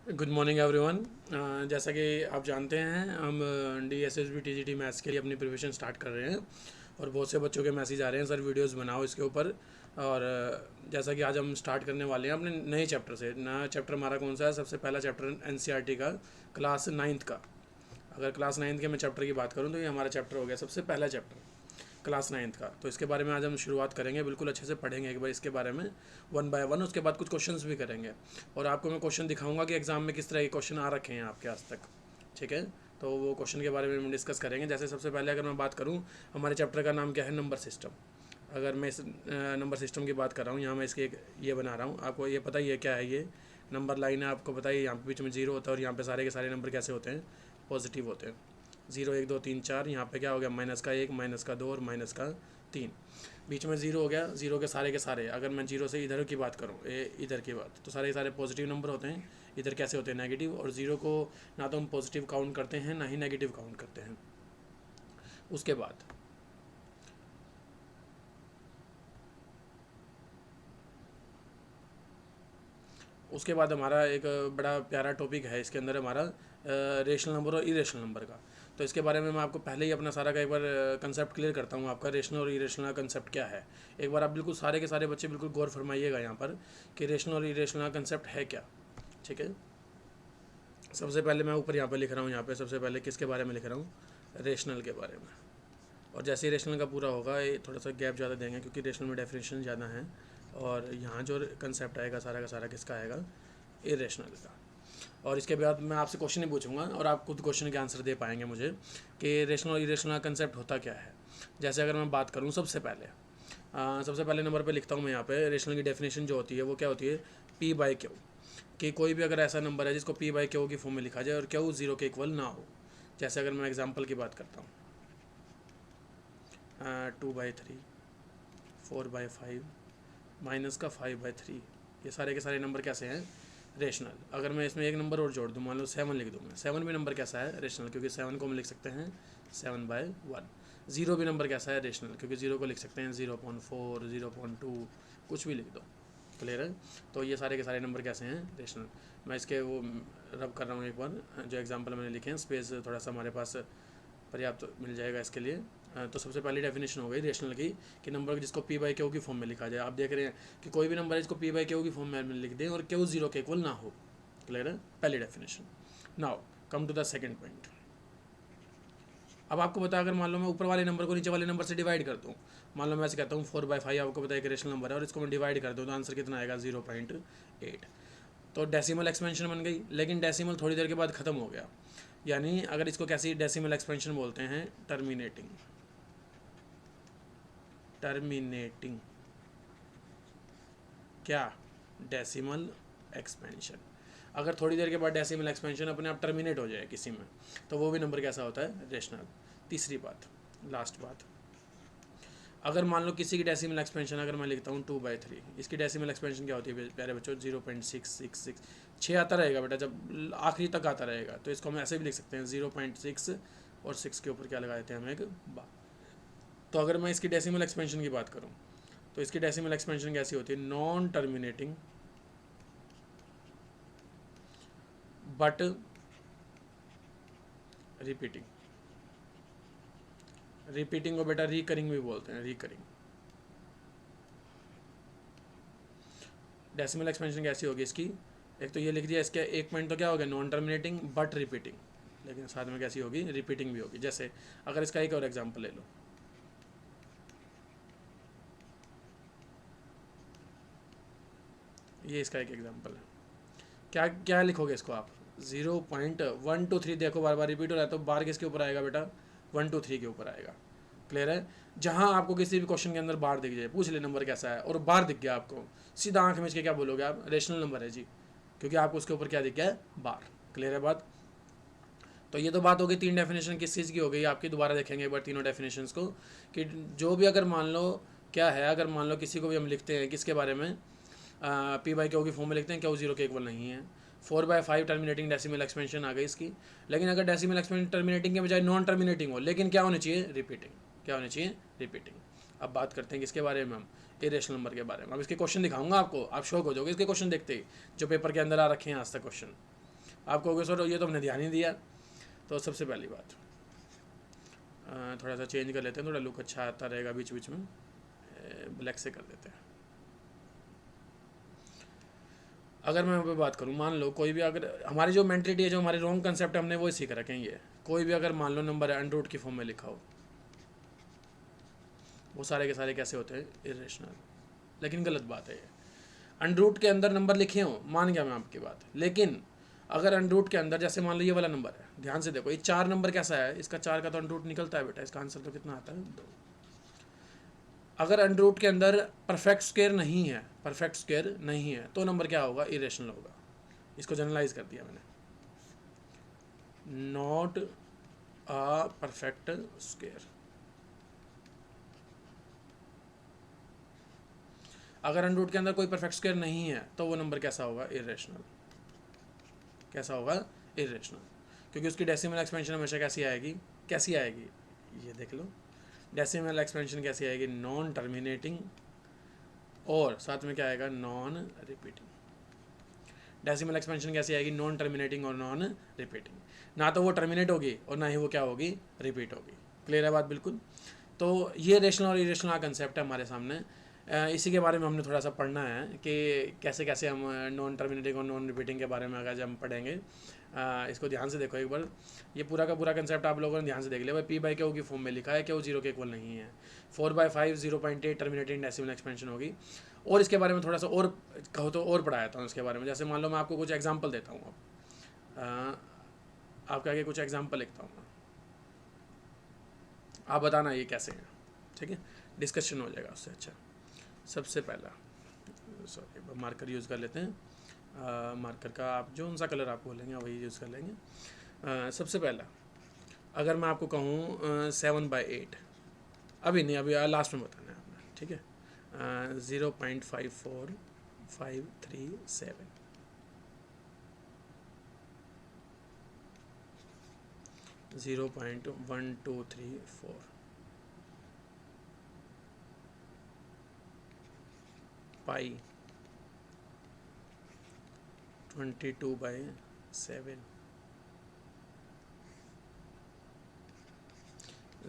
Good morning everyone. जैसा कि आप जानते हैं हम DSSB TGT मैथ्स के लिए अपनी प्रिपरेशन स्टार्ट कर रहे हैं और बहुत से बच्चों के मैसेज आ रहे हैं, सर वीडियोस बनाओ इसके ऊपर। और जैसा कि आज हम स्टार्ट करने वाले हैं अपने नए चैप्टर से। नया चैप्टर हमारा कौन सा है? सबसे पहला चैप्टर NCERT का, क्लास 9th का। अगर क्लास 9th के मैं चैप्टर की बात करूँ तो ये हमारा चैप्टर हो गया सबसे पहला चैप्टर क्लास 9th का। तो इसके बारे में आज हम शुरुआत करेंगे, बिल्कुल अच्छे से पढ़ेंगे एक बार इसके बारे में वन बाय वन। उसके बाद कुछ क्वेश्चंस भी करेंगे और आपको मैं क्वेश्चन दिखाऊंगा कि एग्जाम में किस तरह के क्वेश्चन आ रखे हैं आपके आज तक। ठीक है, तो वो क्वेश्चन के बारे में हम डिस्कस करेंगे। जैसे सबसे पहले अगर मैं बात करूँ, हमारे चैप्टर का नाम क्या है? Number system. अगर मैं इस नंबर सिस्टम की बात कर रहा हूँ, यहाँ मैं इसके एक ये बना रहा हूँ, आपको ये पता ही है क्या है ये नंबर लाइन है, आपको पता ही है। यहाँ पे बीच में जीरो होता है और यहाँ पे सारे के सारे नंबर कैसे होते हैं? पॉजिटिव होते हैं। 0 1 2 3 4, यहाँ पे क्या हो गया? -1, -2 और -3। बीच में जीरो हो गया, जीरो के सारे। अगर मैं जीरो से इधर की बात करूँ, इधर की बात, तो सारे के सारे पॉजिटिव नंबर होते हैं। इधर कैसे होते हैं? नेगेटिव। और जीरो को ना तो हम पॉजिटिव काउंट करते हैं ना ही नेगेटिव काउंट करते हैं। उसके बाद उसके बाद हमारा एक बड़ा प्यारा टॉपिक है इसके अंदर हमारा, रेशनल नंबर और इरेशनल नंबर का। तो इसके बारे में मैं आपको पहले ही अपना सारा का एक बार कंसेप्ट क्लियर करता हूँ, आपका रेशनल और इरेशनल का कंसेप्ट क्या है। एक बार आप बिल्कुल सारे के सारे बच्चे बिल्कुल गौर फरमाइएगा यहाँ पर कि रेशनल और इरेशनल का कंसेप्ट है क्या। ठीक है, सबसे पहले मैं ऊपर यहाँ पर लिख रहा हूँ, यहाँ पे सबसे पहले किसके बारे में लिख रहा हूँ? रेशनल के बारे में। और जैसे ही रेशनल का पूरा होगा, ये थोड़ा सा गैप ज़्यादा देंगे क्योंकि रेशनल में डेफिनेशन ज़्यादा है। और यहाँ जो कंसेप्ट आएगा सारा का सारा किसका आएगा? इरेशनल का। और इसके बाद मैं आपसे क्वेश्चन ही पूछूंगा और आप खुद क्वेश्चन के आंसर दे पाएंगे मुझे कि रेशनल और इरेशनल का कंसेप्ट होता क्या है। जैसे अगर मैं बात करूँ, सबसे पहले नंबर पे लिखता हूँ मैं यहाँ पे रेशनल की डेफिनेशन जो होती है वो क्या होती है? P/Q। कि कोई भी अगर ऐसा नंबर है जिसको P/Q की फॉर्म में लिखा जाए और Q 0 के इक्वल ना हो। जैसे अगर मैं एग्जाम्पल की बात करता हूँ, 2/3, 4/5, माइनस का 5/3, ये सारे के सारे नंबर कैसे हैं? रेशनल। अगर मैं इसमें एक नंबर और जोड़ दूँ, मान लो 7 लिख दूँ मैं, 7 भी नंबर कैसा है? रेशनल, क्योंकि 7 को हम लिख सकते हैं 7/1। 0 भी नंबर कैसा है? रेशनल, क्योंकि 0 को लिख सकते हैं 0.4, 0.2, कुछ भी लिख दो। क्लियर है? तो ये सारे के सारे नंबर कैसे हैं? रेशनल। मैं इसके वो रब कर रहा हूँ एक बार, जो एग्जाम्पल मैंने लिखे हैं, स्पेस थोड़ा सा हमारे पास पर्याप्त तो मिल जाएगा इसके लिए। तो सबसे पहली डेफिनेशन हो गई रेशनल की कि नंबर जिसको P/Q की फॉर्म में लिखा जाए। आप देख रहे हैं कि कोई भी नंबर है जिसको P/Q की फॉर्म में लिख दें और Q 0 के इक्वल ना हो। क्लियर है? पहली definition. Now come to the second point. अब आपको पता, अगर मान लो मैं ऊपर वाले नंबर को नीचे वाले नंबर से डिवाइड कर दूँ, मान लो मैं ऐसे कहता हूँ 4/5, आपको पता है कि रेशनल नंबर है, और इसको मैं डिवाइड कर दूँ तो आंसर कितना आएगा? 0.8। तो डेसिमल एक्सपेंशन बन गई, लेकिन डेसिमल थोड़ी देर के बाद ख़त्म हो गया। यानी अगर इसको कैसी डेसिमल एक्सपेंशन बोलते हैं? टर्मिनेटिंग। टर्मिनेटिंग क्या? Decimal expansion. अगर थोड़ी देर के बाद डेसिमल एक्सपेंशन अपने आप टर्मिनेट हो जाए किसी में, तो वो भी नंबर कैसा होता है? रेशनल। तीसरी बात, लास्ट बात, अगर मान लो किसी की डेसिमल एक्सपेंशन अगर मैं लिखता हूँ 2/3, इसकी डेसिमल एक्सपेंशन क्या होती है प्यारे बच्चों? 0.666। 6 आता रहेगा बेटा, जब आखिरी तक आता रहेगा, तो इसको हम ऐसे भी लिख सकते हैं 0.6 और 6 के ऊपर क्या लगा देते हैं हम? एक बार। तो अगर मैं इसकी डेसिमल एक्सपेंशन की बात करूँ, तो इसकी डेसिमल एक्सपेंशन कैसी होती है? Non terminating but repeating. Repeating को बेटा रिकरिंग भी बोलते हैं, रिकरिंग। डेसिमल एक्सपेंशन कैसी होगी इसकी? एक तो ये लिख दिया, इसके एक पॉइंट तो क्या हो गया? नॉन टर्मिनेटिंग बट रिपीटिंग, लेकिन साथ में कैसी होगी? रिपीटिंग भी होगी। जैसे अगर इसका एक और एग्जांपल ले लो, ये इसका एक एग्जांपल है। क्या क्या लिखोगे इसको आप? 0.123, देखो बार बार रिपीट हो रहा है, तो बार किसके ऊपर आएगा बेटा? 123 के ऊपर आएगा। क्लियर है? जहां आपको किसी भी क्वेश्चन के अंदर बार दिख जाए, पूछ ले नंबर कैसा है, और बार दिख गया आपको, सीधा आंख में इसके क्या बोलोगे आप? रेशनल नंबर है जी, क्योंकि आपको उसके ऊपर क्या दिख गया है? बार। क्लियर है बात? तो ये तो बात हो गई, 3 डेफिनेशन किस चीज़ की हो गई आपकी। दोबारा देखेंगे एक बार तीनों डेफिनेशंस को, कि जो भी अगर मान लो क्या है, अगर मान लो किसी को भी हम लिखते हैं किसके बारे में? P/Q की फॉर्म में लिखते हैं, Q 0 के इक्वल नहीं है। 4/5 टर्मिनेटिंग डेसिमल एक्सपेंशन आ गई इसकी। लेकिन अगर डेसिमल एक्सपेंशन टर्मिनेटिंग के बजाय नॉन टर्मिनेटिंग हो, लेकिन क्या होनी चाहिए? रिपीटिंग। क्या होनी चाहिए? रिपीटिंग। अब बात करते हैं किसके बारे में? हम इरेशनल नंबर के बारे में। अब इसके क्वेश्चन दिखाऊंगा आपको, आप शौक हो जाओगे इसके क्वेश्चन देखते ही, जो पेपर के अंदर आ रखे हैं आज तक क्वेश्चन। आप कहोगे सर ये तो हमने ध्यान ही दिया। तो सबसे पहली बात, थोड़ा सा चेंज कर लेते हैं, थोड़ा लुक अच्छा आता रहेगा, बीच बीच में ब्लैक से कर देते हैं। अगर मैं यहाँ पे बात करूँ, मान लो कोई भी, अगर हमारी जो मेंटलिटी है, जो हमारे रॉन्ग कंसेप्ट हमने वो सीख रखे हैं, ये कोई भी अगर मान लो नंबर है अंडर रूट की फॉर्म में लिखा हो, वो सारे के सारे कैसे होते हैं, इरेशनल। लेकिन गलत बात है ये। अंडर रूट के अंदर नंबर लिखे हों, मान गया मैं आपकी बात, लेकिन अगर अंडर रूट के अंदर, जैसे मान लो ये वाला नंबर है, ध्यान से देखो, ये 4 नंबर कैसा है, इसका 4 का तो अंडर रूट निकलता है बेटा, इसका आंसर तो कितना आता है, 2। अगर अंडर रूट के अंदर परफेक्ट स्क्वायर नहीं है, परफेक्ट स्क्वायर नहीं है, तो नंबर क्या होगा, इरेशनल होगा। इसको जनरलाइज कर दिया मैंने, नॉट अ परफेक्ट स्क्वायर। अगर अंडर रूट के अंदर कोई परफेक्ट स्क्वायर नहीं है, तो वो नंबर कैसा होगा, इरेशनल। कैसा होगा, इरेशनल, क्योंकि उसकी डेसिमल एक्सपेंशन हमेशा कैसी आएगी, कैसी आएगी, ये देख लो, डेसिमल एक्सपेंशन कैसी आएगी, नॉन टर्मिनेटिंग, और साथ में क्या आएगा, नॉन रिपीटिंग। डेसिमल एक्सपेंशन कैसी आएगी, नॉन टर्मिनेटिंग और नॉन रिपीटिंग। ना तो वो टर्मिनेट होगी और ना ही वो क्या होगी, रिपीट होगी। क्लियर है बात बिल्कुल। तो ये रेशनल और इरेशनल का कंसेप्ट है हमारे सामने। इसी के बारे में हमने थोड़ा सा पढ़ना है कि कैसे कैसे हम नॉन टर्मिनेटिंग और नॉन रिपीटिंग के बारे में अगर हम पढ़ेंगे। इसको ध्यान से देखो एक बार, ये पूरा का पूरा कंसेप्ट आप लोगों ने ध्यान से देख लिया। भाई पी बाई क्यू की फॉर्म में लिखा है कि वो 0 के इक्वल नहीं है। 4/5 0.8 टर्मिनेटिंग डेसिमल एक्सपेंशन होगी। और इसके बारे में थोड़ा सा और कहो तो और पढ़ाया था इसके बारे में। जैसे मान लो मैं आपको कुछ एग्जाम्पल देता हूँ, अब आपके आगे कुछ एग्जाम्पल लिखता हूँ, आप बताना ये कैसे है, ठीक है, डिस्कशन हो जाएगा उससे। अच्छा, सबसे पहला, सॉरी मार्कर यूज़ कर लेते हैं। मार्कर का आप जो सा कलर आप बोलेंगे वही यूज़ कर लेंगे। सबसे पहला अगर मैं आपको कहूँ 7/8, अभी नहीं, अभी लास्ट में बताना है आपने, ठीक है। 0.54537, 0.1234, पाई 22/7,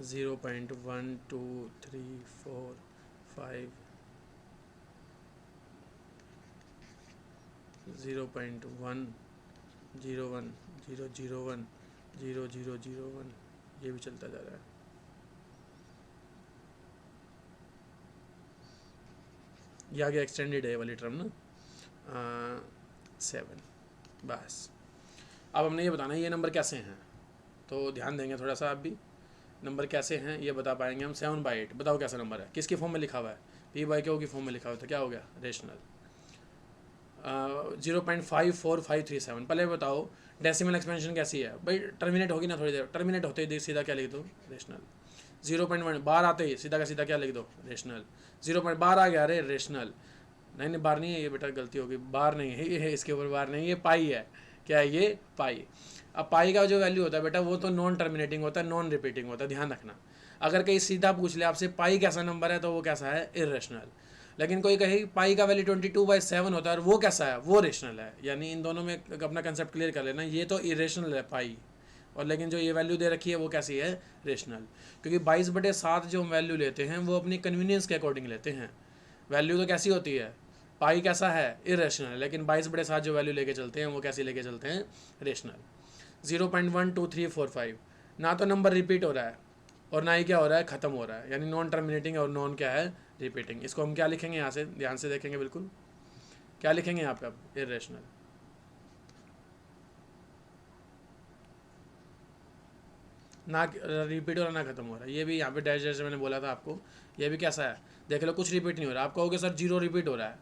0.12345, 0.10100100001, ये भी चलता जा रहा है। ये आगे एक्सटेंडेड है वाली टर्म ना, 7। बस अब हमने ये बताना है ये नंबर कैसे हैं, तो ध्यान देंगे थोड़ा सा। आप भी नंबर कैसे हैं ये बता पाएंगे हम। 7/8 बताओ कैसा नंबर है, किसकी फॉर्म में लिखा हुआ है, पी बाई क्यू की फॉर्म में लिखा हुआ है, तो क्या हो गया, रेशनल। 0.54537, पहले बताओ डेसिमल एक्सपेंशन कैसी है, भाई टर्मिनेट होगी ना थोड़ी देर, टर्मिनेट होते ही सीधा क्या लिख दो, रेशनल। 0.1 बार आते ही सीधा का सीधा क्या लिख दो, रेशनल। 0. बार आ गया, अरे रेशनल, नहीं बार नहीं है ये बेटा, गलती होगी, बार नहीं है ये, इसके ऊपर बार नहीं, ये पाई है। क्या है ये, पाई। अब पाई का जो वैल्यू होता है बेटा, वो तो नॉन टर्मिनेटिंग होता है, नॉन रिपीटिंग होता है, ध्यान रखना। अगर कहीं सीधा पूछ ले आपसे पाई कैसा नंबर है, तो वो कैसा है, इरेशनल। लेकिन कोई कहे पाई का वैल्यू 22/7 होता है और वो कैसा है, वो रेशनल है। यानी इन दोनों में अपना कंसेप्ट क्लियर कर लेना, ये तो इरेशनल है पाई, और लेकिन जो ये वैल्यू दे रखी है वो कैसी है, रेशनल। क्योंकि 22/7 जो हम वैल्यू लेते हैं वो अपनी कन्वीनियंस के अकॉर्डिंग लेते हैं। वैल्यू तो कैसी होती है, पाई कैसा है, इरेशनल है, लेकिन 22/7 जो वैल्यू लेके चलते हैं वो कैसी लेके चलते हैं, रेशनल। 0.12345, ना तो नंबर रिपीट हो रहा है और ना ही क्या हो रहा है, ख़त्म हो रहा है, यानी नॉन टर्मिनेटिंग और नॉन क्या है, रिपीटिंग। इसको हम क्या लिखेंगे, यहाँ से ध्यान से देखेंगे बिल्कुल, क्या लिखेंगे यहाँ पे अब, इरेशनल। ना रिपीट हो रहा ना ख़त्म हो रहा है। ये भी यहाँ पे डैश जैसे मैंने बोला था आपको, ये भी कैसा है, देख लो कुछ रिपीट नहीं हो रहा। आप कहोगे सर 0 रिपीट हो रहा है,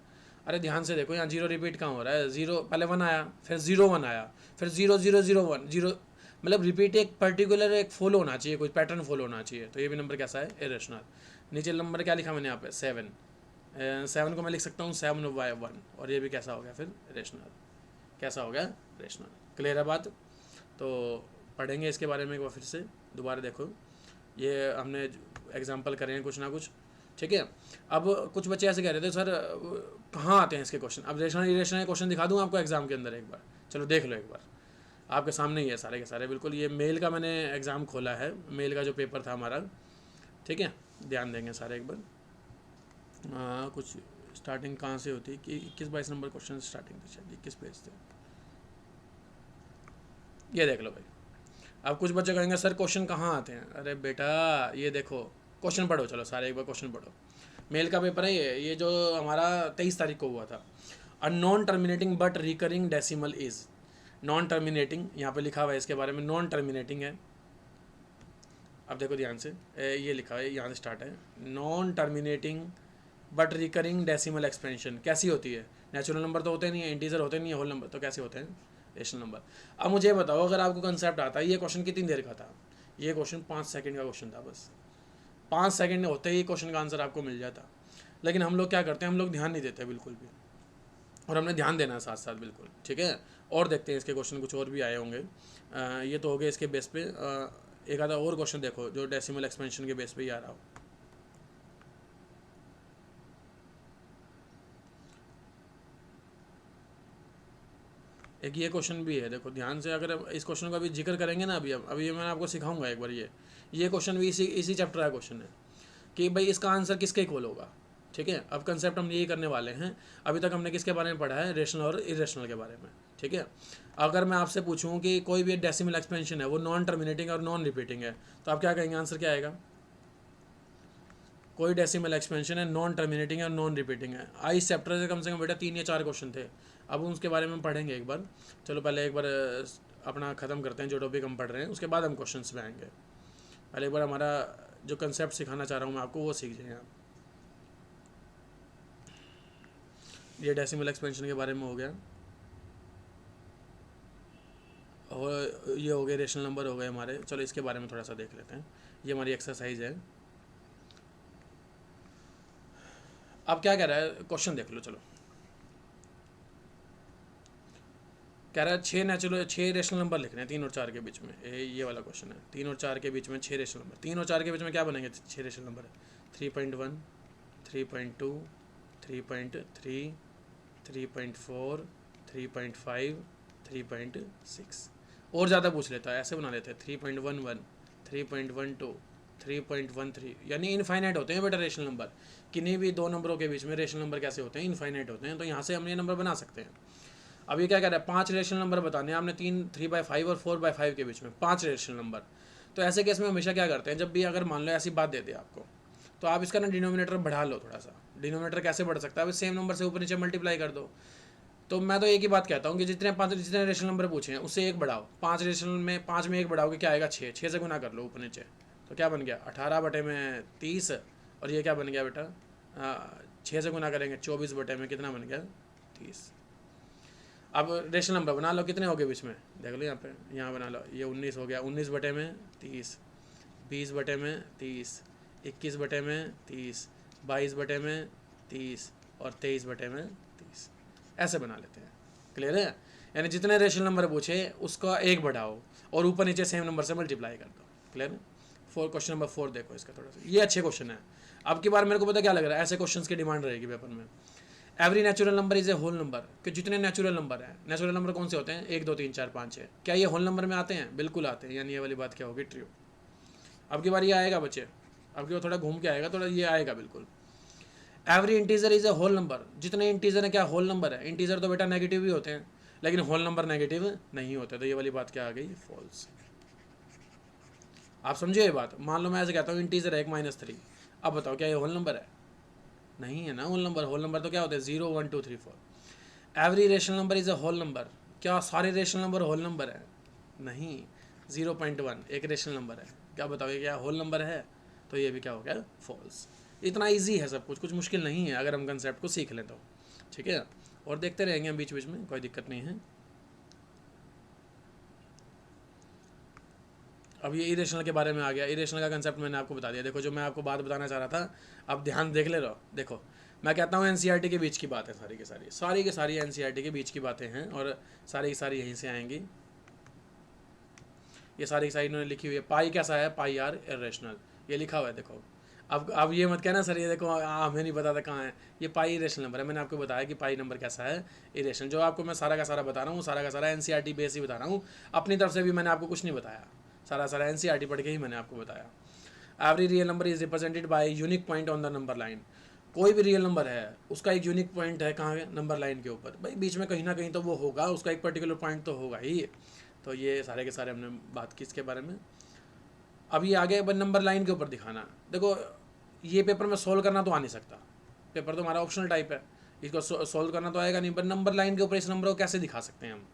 अरे ध्यान से देखो यहाँ 0 रिपीट कहाँ हो रहा है, 0 पहले 1 आया, फिर 0 1 आया, फिर 0 0 0 1 0, मतलब रिपीट एक पर्टिकुलर एक फॉलो होना चाहिए, कोई पैटर्न फॉलो होना चाहिए। तो ये भी नंबर कैसा है, इरेशनल। नीचे नंबर क्या लिखा मैंने यहाँ पे, 7। 7 को मैं लिख सकता हूँ 7/1, और ये भी कैसा हो गया फिर, रेशनल। कैसा हो गया, रेशनल। क्लियर है बात। तो पढ़ेंगे इसके बारे में एक बार फिर से दोबारा। देखो ये हमने एग्जांपल करे हैं कुछ ना कुछ, ठीक है। अब कुछ बच्चे ऐसे कह रहे थे सर कहाँ आते हैं इसके क्वेश्चन, अब रेशनल इरेशनल के क्वेश्चन दिखा दूँ आपको एग्जाम के अंदर एक बार, चलो देख लो एक बार। आपके सामने ही है सारे के सारे बिल्कुल। ये मेल का मैंने एग्ज़ाम खोला है, मेल का जो पेपर था हमारा, ठीक है, ध्यान देंगे सारे एक बार। कुछ स्टार्टिंग कहाँ से होती है कि 21-22 नंबर क्वेश्चन स्टार्टिंग थे शायद, 21 पेज थे। ये देख लो भाई। अब कुछ बच्चे कहेंगे सर क्वेश्चन कहाँ आते हैं, अरे बेटा ये देखो क्वेश्चन पढ़ो, चलो सारे एक बार क्वेश्चन पढ़ो। मेल का पेपर है ये जो हमारा 23 तारीख को हुआ था। A non terminating but recurring decimal is, non terminating यहाँ पे लिखा हुआ है इसके बारे में, नॉन टर्मिनेटिंग है। अब देखो ध्यान से, ये लिखा है, यहाँ से स्टार्ट है, non terminating but recurring decimal expansion कैसी होती है? नेचुरल नंबर तो होते नहीं है, इंटीजर होते नहीं है, होल नंबर तो कैसे होते हैं? Rational number. अब मुझे बताओ अगर आपको कंसेप्ट आता है, ये क्वेश्चन कितनी देर का था? ये क्वेश्चन 5 सेकंड का क्वेश्चन था बस। 5 सेकंड होते ही क्वेश्चन का आंसर आपको मिल जाता। लेकिन हम लोग क्या करते हैं, हम लोग ध्यान नहीं देते बिल्कुल भी, और हमने ध्यान देना है साथ साथ बिल्कुल, ठीक है। और देखते हैं इसके क्वेश्चन कुछ और भी आए होंगे। ये तो हो गए इसके बेस पे। एक आधा और क्वेश्चन देखो जो डेसिमल एक्सपेंशन के बेस पे ही आ रहा हो। एक ये क्वेश्चन भी है, देखो ध्यान से, अगर इस क्वेश्चन का भी जिक्र करेंगे ना अभी मैं आपको सिखाऊंगा एक बार। ये क्वेश्चन भी इसी चैप्टर का क्वेश्चन है कि भाई इसका आंसर किसके इक्वल होगा, ठीक है। अब कंसेप्ट हम यही करने वाले हैं। अभी तक हमने किसके बारे में पढ़ा है? रेशनल और इरेशनल के बारे में, ठीक है। अगर मैं आपसे पूछूं कि कोई भी डेसिमल एक्सपेंशन है वो नॉन टर्मिनेटिंग और नॉन रिपीटिंग है, तो आप क्या कहेंगे? आंसर क्या आएगा? कोई डेसिमल एक्सपेंशन है, नॉन टर्मिनेटिंग है और नॉन रिपीटिंग है। इस चैप्टर से कम बेटा 3 या 4 क्वेश्चन थे। अब उसके बारे में पढ़ेंगे एक बार। चलो पहले एक बार अपना ख़त्म करते हैं जो टॉपिक हम पढ़ रहे हैं, उसके बाद हम क्वेश्चन में आएंगे। पहले एक बार हमारा जो कंसेप्ट सिखाना चाह रहा हूँ मैं आपको वो सीख जाए आप। ये डेसिमल एक्सपेंशन के बारे में हो गया, और ये हो गए रेशनल नंबर हो गए हमारे। चलो इसके बारे में थोड़ा सा देख लेते हैं। ये हमारी एक्सरसाइज है। अब क्या कह रहा है क्वेश्चन देख लो। चलो कह रहा है 6 रेशनल नंबर लिखने हैं 3 और 4 के बीच में। ये वाला क्वेश्चन है, 3 और 4 के बीच में 6 रेशनल नंबर। 3 और 4 के बीच में क्या बनेंगे? 6 रेशनल नंबर है। 3.1, 3.2, 3.3, 3.4, 3.5, 3.6। और ज़्यादा पूछ लेता है, ऐसे बना लेते हैं 3.11, 3.12, 3.13, यानी इनफाइनाइट होते हैं बेटा रेशनल नंबर। किन्हीं भी दो नंबरों के बीच में रेशनल नंबर कैसे होते हैं? इनफाइनाइट होते हैं। तो यहाँ से हम ये नंबर बना सकते हैं। अब ये क्या कह रहा है? 5 रेशनल नंबर बताने हैं आपने, 3/5 और 4/5 के बीच में 5 रेशनल नंबर। तो ऐसे केस में हमेशा क्या करते हैं, जब भी अगर मान लो ऐसी बात दे दे आपको, तो आप इसका ना डिनोमिनेटर बढ़ा लो थोड़ा सा। डिनोमिनेटर कैसे बढ़ सकता है? अब सेम नंबर से ऊपर नीचे मल्टीप्लाई कर दो। तो मैं तो एक ही बात कहता हूँ कि जितने रेशनल नंबर पूछे हैं उससे एक बढ़ाओ। 5 रेशनल में 5 में 1 बढ़ाओगे क्या आएगा? 6 से गुना कर लो ऊपर नीचे। तो क्या बन गया? 18/30। और ये क्या बन गया बेटा? 6 से गुना करेंगे 24 में कितना बन गया? 30। अब रेशनल नंबर बना लो, कितने हो गए बीच में? देख लो यहाँ पे, यहाँ बना लो। ये 19 हो गया। 19/30, 20/30, 21/30, 22/30 और 23/30। ऐसे बना लेते हैं। क्लियर है? यानी जितने रेशनल नंबर पूछे उसका एक बढ़ाओ और ऊपर नीचे सेम नंबर से मल्टीप्लाई कर दो। क्लियर है? क्वेश्चन नंबर 4 देखो इसका थोड़ा सा, ये अच्छे क्वेश्चन है। अब की बार मेरे को पता क्या लग रहा है, ऐसे क्वेश्चंस की डिमांड रहेगी पेपर में। Every natural number is a whole number, कि जितने नेचुरल नंबर हैं, नेचुरल नंबर कौन से होते हैं? 1, 2, 3, 4, 5, 6, क्या ये होल नंबर में आते हैं? बिल्कुल आते हैं। यानी ये वाली बात क्या होगी? ट्रू। अब की बार ये आएगा बच्चे, अब की बार थोड़ा घूम के आएगा, थोड़ा ये आएगा बिल्कुल। Every integer is a whole number, जितने इंटीजर हैं क्या होल नंबर है? इंटीजर तो बेटा नेगेटिव भी होते हैं, लेकिन होल नंबर नेगेटिव नहीं होते। तो ये वाली बात क्या आ गई? फॉल्स। आप समझे ये बात? मान लो मैं ऐसे कहता हूँ इंटीजर है 1 - 3, अब बताओ क्या ये होल नंबर है? नहीं है ना होल नंबर। होल नंबर तो क्या होते हैं? 0, 1, 2, 3, 4। Every rational number is a whole number, क्या सारे रेशनल नंबर होल नंबर है? नहीं। 0.1 एक रेशनल नंबर है, क्या बताओगे क्या होल नंबर है? तो ये भी क्या हो गया? फॉल्स। इतना इजी है सब कुछ, कुछ मुश्किल नहीं है अगर हम कंसेप्ट को सीख लें तो, ठीक है। और देखते रहेंगे हम बीच बीच में, कोई दिक्कत नहीं है। अब ये इरेशनल के बारे में आ गया। इरेशनल का कंसेप्ट मैंने आपको बता दिया। देखो जो मैं आपको बात बताना चाह रहा था, अब ध्यान देख ले रहो। देखो मैं कहता हूँ एनसीईआरटी के बीच की बात है, सारी की सारी एनसीईआरटी के बीच की बातें हैं, और सारी की सारी यहीं से आएंगी। ये सारी की सारी इन्होंने लिखी हुई है। पाई कैसा है? पाई आर इरेशनल, ये लिखा हुआ है देखो। अब ये मत कहना सर ये देखो हमें नहीं पता था कहाँ है, ये पाई इरेशनल नंबर है। मैंने आपको बताया कि पाई नंबर कैसा है, इरेशनल। जो आपको मैं सारा का सारा बता रहा हूँ, सारा का सारा एनसीईआरटी बेस ही बता रहा हूँ, अपनी तरफ से भी मैंने आपको कुछ नहीं बताया, सारा सारा एनसीईआरटी पढ़ के ही मैंने आपको बताया। Every real number is represented by unique point on the number line. कोई भी रियल नंबर है उसका एक यूनिक पॉइंट है, कहाँ है, नंबर लाइन के ऊपर। भाई बीच में कहीं ना कहीं तो वो होगा, उसका एक पर्टिकुलर पॉइंट तो होगा ही। तो ये सारे के सारे हमने बात की इसके बारे में। अब ये आगे नंबर लाइन के ऊपर दिखाना। देखो ये पेपर में सोल्व करना तो आ नहीं सकता, पेपर तो हमारा ऑप्शनल टाइप है, इसको सोल्व करना तो आएगा नहीं, पर नंबर लाइन के ऊपर इस नंबर को कैसे दिखा सकते हैं हम।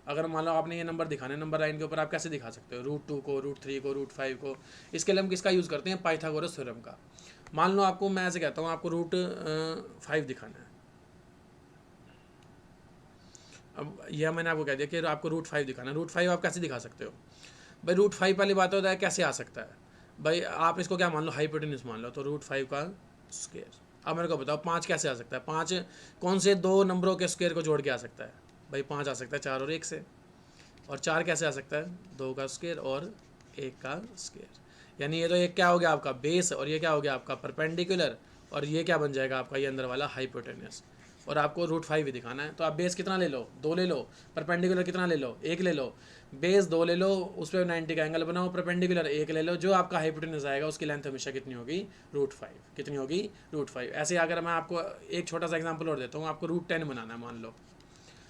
अगर मान लो आपने ये नंबर दिखाने नंबर लाइन के ऊपर, आप कैसे दिखा सकते हो, √2 को, √3 को, √5 को। इसके लिए हम किसका यूज़ करते हैं, पाइथागोरस थ्योरम का। मान लो आपको, मैं ऐसे कहता हूँ आपको √5 दिखाना है। अब यह मैंने आपको कह दिया कि आपको √5 दिखाना है। √5 आप कैसे दिखा सकते हो भाई, √5 वाली बात होता है कैसे आ सकता है भाई, आप इसको क्या मान लो, हाइपोटेन्यूज मान लो, तो √5 का स्क्वायर। अब मेरे को बताओ 5 कैसे आ सकता है, 5 कौन से दो नंबरों के स्क्वायर को जोड़ के आ सकता है भाई, 5 आ सकता है 4 और 1 से। और 4 कैसे आ सकता है, 2 का स्क्वायर और 1 का स्क्वायर। यानी ये तो एक क्या हो गया आपका बेस, और ये क्या हो गया आपका परपेंडिकुलर, और ये क्या बन जाएगा आपका, ये अंदर वाला हाइपोटेन्यूस। और आपको √5 भी दिखाना है, तो आप बेस कितना ले लो, 2 ले लो, परपेंडिकुलर कितना ले लो, 1 ले लो। बेस 2 ले लो, उस पर 90 का एंगल बनाओ, परपेंडिकुलर 1 ले लो, जो आपका हाइपोटेन्यूस आएगा उसकी लेंथ हमेशा कितनी होगी, √5। कितनी होगी, √5। ऐसे अगर मैं आपको एक छोटा सा एग्जाम्पल और देता हूँ, आपको √10 बनाना है, मान लो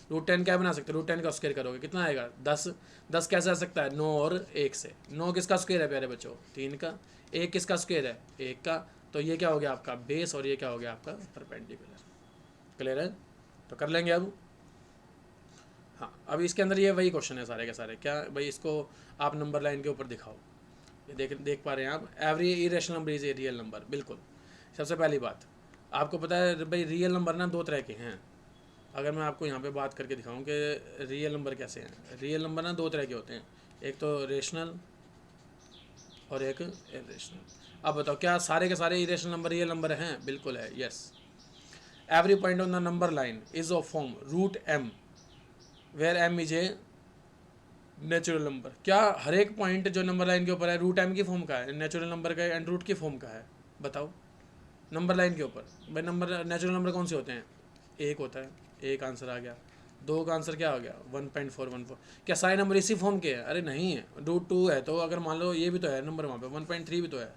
√10 क्या बना सकते हो, √10 का स्क्वायर करोगे कितना आएगा, 10। 10 कैसे आ सकता है, 9 और 1 से। 9 किसका स्क्वायर है प्यारे बच्चों, 3 का। 1 किसका स्क्वायर है, 1 का। तो ये क्या हो गया आपका बेस, और ये क्या हो गया आपका परपेंडिकुलर। क्लियर है, तो कर लेंगे अब। हाँ, अब इसके अंदर ये वही क्वेश्चन है सारे के सारे, क्या भाई, इसको आप नंबर लाइन के ऊपर दिखाओ। ये देख पा रहे हैं आप, every irrational number is a real number. बिल्कुल, सबसे पहली बात आपको पता है भाई, रियल नंबर ना 2 तरह के हैं। अगर मैं आपको यहाँ पे बात करके दिखाऊं कि रियल नंबर कैसे हैं, रियल नंबर ना 2 तरह के होते हैं, एक तो रेशनल और एक इरेशनल। अब बताओ क्या सारे के सारे इरेशनल नंबर रियल नंबर हैं, बिल्कुल है, yes. Every point on the number line is of form √m where m is a natural number. क्या हर एक पॉइंट जो नंबर लाइन के ऊपर है √m की फॉर्म का है, नेचुरल नंबर का एंड रूट की फॉर्म का है, बताओ नंबर लाइन के ऊपर। भाई नंबर नेचुरल नंबर कौन से होते हैं, 1 होता है, 1 आंसर आ गया। 2 का आंसर क्या हो गया, 1.414। क्या सारे नंबर इसी फॉर्म के हैं, अरे नहीं है, √2 है, तो अगर मान लो ये भी तो है नंबर वहाँ पे, 1.3 भी तो है,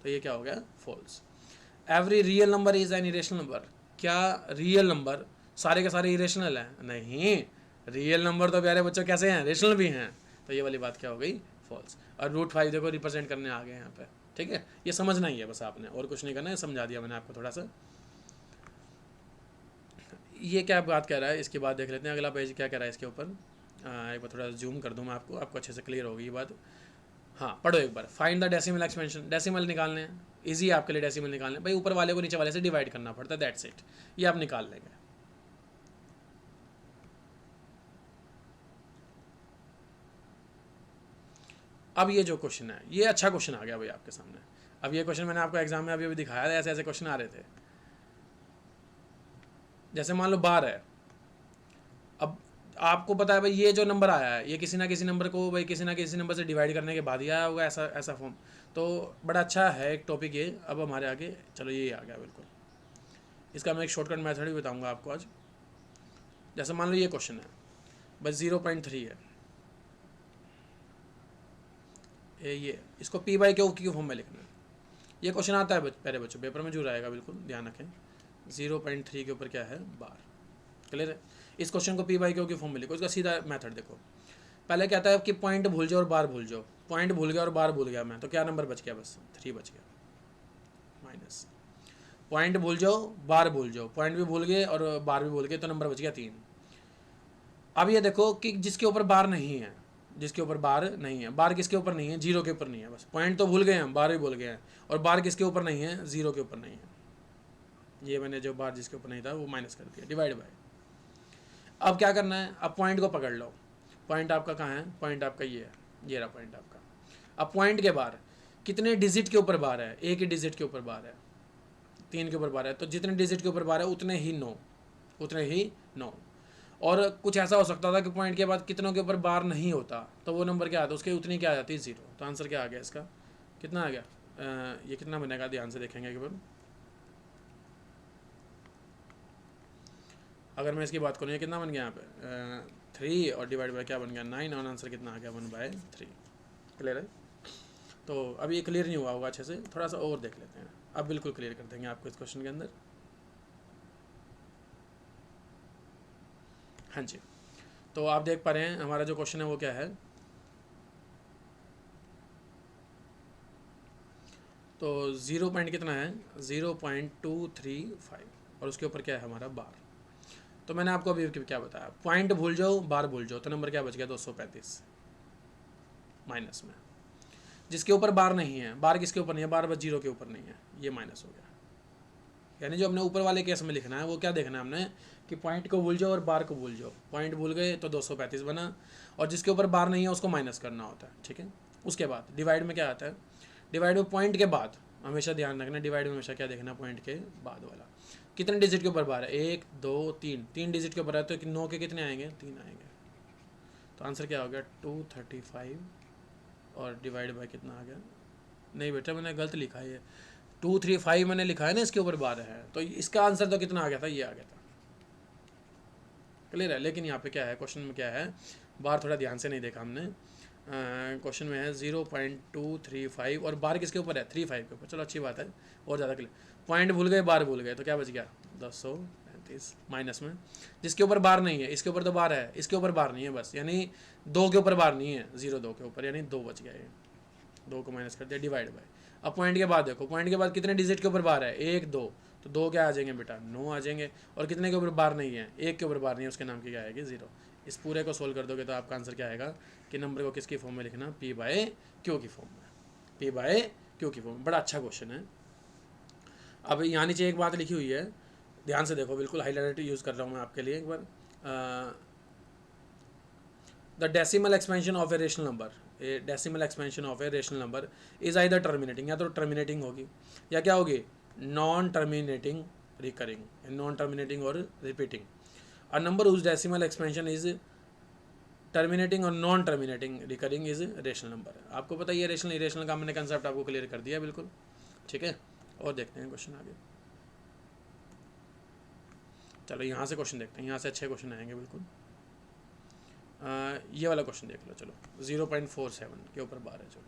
तो ये क्या हो गया, false. Every real number is an irrational number. क्या रियल नंबर सारे के सारे इरेशनल है, नहीं, रियल नंबर तो प्यारे बच्चों कैसे हैं, रेशनल भी हैं। तो ये वाली बात क्या हो गई, फॉल्स। और √5 देखो रिप्रेजेंट करने आ गए यहाँ पे, ठीक है। ये समझना ही है बस आपने, और कुछ नहीं करना है, समझा दिया मैंने आपको थोड़ा सा। ये क्या बात कह रहा है, इसके बाद देख लेते हैं अगला पेज क्या कह रहा है इसके ऊपर। एक बार थोड़ा जूम कर दूँ मैं आपको अच्छे से क्लियर होगी ये बात। हाँ, पढ़ो एक बार। Find the decimal expansion, decimal निकालने हैं, ईजी है आपके लिए डेसिमल निकालने। भाई ऊपर वाले को नीचे वाले से डिवाइड करना पड़ता है, दैट्स इट, ये आप निकाल लेंगे। अब ये जो क्वेश्चन है, ये अच्छा क्वेश्चन आ गया भाई आपके सामने। अब ये क्वेश्चन मैंने आपको एग्जाम में अभी अभी दिखाया था, ऐसे ऐसे क्वेश्चन आ रहे थे। जैसे मान लो 12 है, अब आपको पता है भाई ये जो नंबर आया है, ये किसी ना किसी नंबर को भाई किसी ना किसी नंबर से डिवाइड करने के बाद ही आया होगा, ऐसा ऐसा फॉर्म। तो बड़ा अच्छा है एक टॉपिक ये। अब हमारे आगे चलो ये आ गया बिल्कुल, इसका मैं एक शॉर्टकट मेथड भी बताऊंगा आपको आज। जैसे मान लो ये क्वेश्चन है, बस 0.3 है ये, इसको p/q की फॉर्म में लिखना है। ये क्वेश्चन आता है पहले बच्चों पेपर में जरूर आएगा, बिल्कुल ध्यान रखें। 0.3 के ऊपर क्या है, बार। क्लियर है, इस क्वेश्चन को p/q की फॉर्म में लिखो। इसका सीधा मेथड देखो, पहले कहता है कि पॉइंट भूल जाओ और बार भूल जाओ। पॉइंट भूल गया और बार भूल गया मैं, तो क्या नंबर बच गया, बस 3 बच गया। माइनस पॉइंट भूल जाओ, बार भूल जाओ, पॉइंट भी भूल गए और बार भी भूल गए, तो नंबर बच गया 3। अब ये देखो कि जिसके ऊपर बार नहीं है, जिसके ऊपर बार नहीं है, बार किसके ऊपर नहीं है, 0 के ऊपर नहीं है। बस पॉइंट तो भूल गए हैं, बार भी भूल गए हैं, और बार किसके ऊपर नहीं है, 0 के ऊपर नहीं है। ये मैंने जो बार जिसके ऊपर नहीं था वो माइनस कर दिया, डिवाइड बाय। अब क्या करना है, अब पॉइंट को पकड़ लो। पॉइंट आपका कहाँ है, पॉइंट आपका ये है, ये रहा पॉइंट आपका। अब पॉइंट के बार कितने डिजिट के ऊपर बार है, एक ही डिजिट के ऊपर बार है, 3 के ऊपर बार है। तो जितने डिजिट के ऊपर बार है उतने ही 9, उतने ही 9। और कुछ ऐसा हो सकता था कि पॉइंट के बाद कितनों के ऊपर बार नहीं होता, तो वो नंबर क्या आता है, उसके उतनी क्या आ जाती है, 0। तो आंसर क्या आ गया इसका, कितना आ गया, ये कितना बनेगा, ध्यान से देखेंगे एक बार। अगर मैं इसकी बात करूँ, ये कितना बन गया यहाँ पे 3 और डिवाइड बाय क्या बन गया 9, और आंसर कितना आ गया 1/3। क्लियर है? तो अभी ये क्लियर नहीं हुआ होगा अच्छे से, थोड़ा सा और देख लेते हैं। अब बिल्कुल क्लियर कर देंगे आपको इस क्वेश्चन के अंदर। हाँ जी, तो आप देख पा रहे हैं हमारा जो क्वेश्चन है वो क्या है। तो 0 पॉइंट कितना है 0.235, और उसके ऊपर क्या है हमारा बार। तो मैंने आपको अभी क्या बताया, पॉइंट भूल जाओ बार भूल जाओ, तो नंबर क्या बच गया 235 माइनस में। जिसके ऊपर बार नहीं है, बार किसके ऊपर नहीं है, बार बस 0 के ऊपर नहीं है, ये माइनस हो गया। यानी जो हमने ऊपर वाले केस में लिखना है वो क्या देखना है हमने, कि पॉइंट को भूल जाओ और बार को भूल जाओ। पॉइंट भूल गए तो 235 बना, और जिसके ऊपर बार नहीं है उसको माइनस करना होता है। ठीक है, उसके बाद डिवाइड में क्या आता है, डिवाइड में पॉइंट के बाद हमेशा ध्यान रखना, डिवाइड में हमेशा क्या देखना, पॉइंट के बाद वाला। कितने डिजिट के ऊपर बार है, 1 2 3, 3 डिजिट के ऊपर है, तो 9 के कितने आएंगे, 3 आएंगे। तो आंसर क्या हो गया 235, और डिवाइड बाय कितना आ गया, नहीं बेटा मैंने गलत लिखा है, ये 235 मैंने लिखा है ना, इसके ऊपर बार है, तो इसका आंसर तो कितना आ गया था, ये आ गया था। क्लियर है? लेकिन यहाँ पे क्या है, क्वेश्चन में क्या है, बार थोड़ा ध्यान से नहीं देखा हमने। क्वेश्चन में है 0.235, और बार किसके ऊपर है, 35 के ऊपर। चलो अच्छी बात है, और ज़्यादा क्लियर। पॉइंट भूल गए बार भूल गए, तो क्या बच गया 235 माइनस में। जिसके ऊपर बार नहीं है, इसके ऊपर तो बार है, इसके ऊपर बार नहीं है बस, यानी 2 के ऊपर बार नहीं है, 0 2 के ऊपर, यानी 2 बच गया। ये 2 को माइनस कर दिया, डिवाइड बाय। अब पॉइंट के बाद देखो, पॉइंट के बाद कितने डिजिट के ऊपर बार है, 1 2, तो 2 क्या आ जाएंगे बेटा 9 आ जाएंगे। और कितने के ऊपर बार नहीं है, 1 के ऊपर बार नहीं है, उसके नाम की क्या आएगी 0। इस पूरे को सोल्व कर दोगे तो आपका आंसर क्या आएगा, कि नंबर को किसकी फॉर्म में लिखना, P/Q की फॉर्म में। P/Q की फॉर्म में। बड़ा अच्छा क्वेश्चन है। अब यहाँ नीचे एक बात लिखी हुई है, ध्यान से देखो, बिल्कुल हाईलाइट यूज़ कर रहा हूँ मैं आपके लिए एक बार। The decimal expansion of a rational number, a decimal expansion of a rational number is either terminating, या तो टर्मिनेटिंग होगी या क्या होगी, non terminating recurring, non terminating और repeating. A number whose decimal expansion is terminating और non terminating recurring is rational number. आपको पता ही है रेशनल इरेशनल का मैंने कंसेप्ट आपको क्लियर कर दिया बिल्कुल। ठीक है, और देखते हैं क्वेश्चन आगे। चलो यहाँ से क्वेश्चन देखते हैं, यहाँ से अच्छे क्वेश्चन आएंगे बिल्कुल। ये वाला क्वेश्चन देख लो। चलो 0.47 के ऊपर बार है। चलो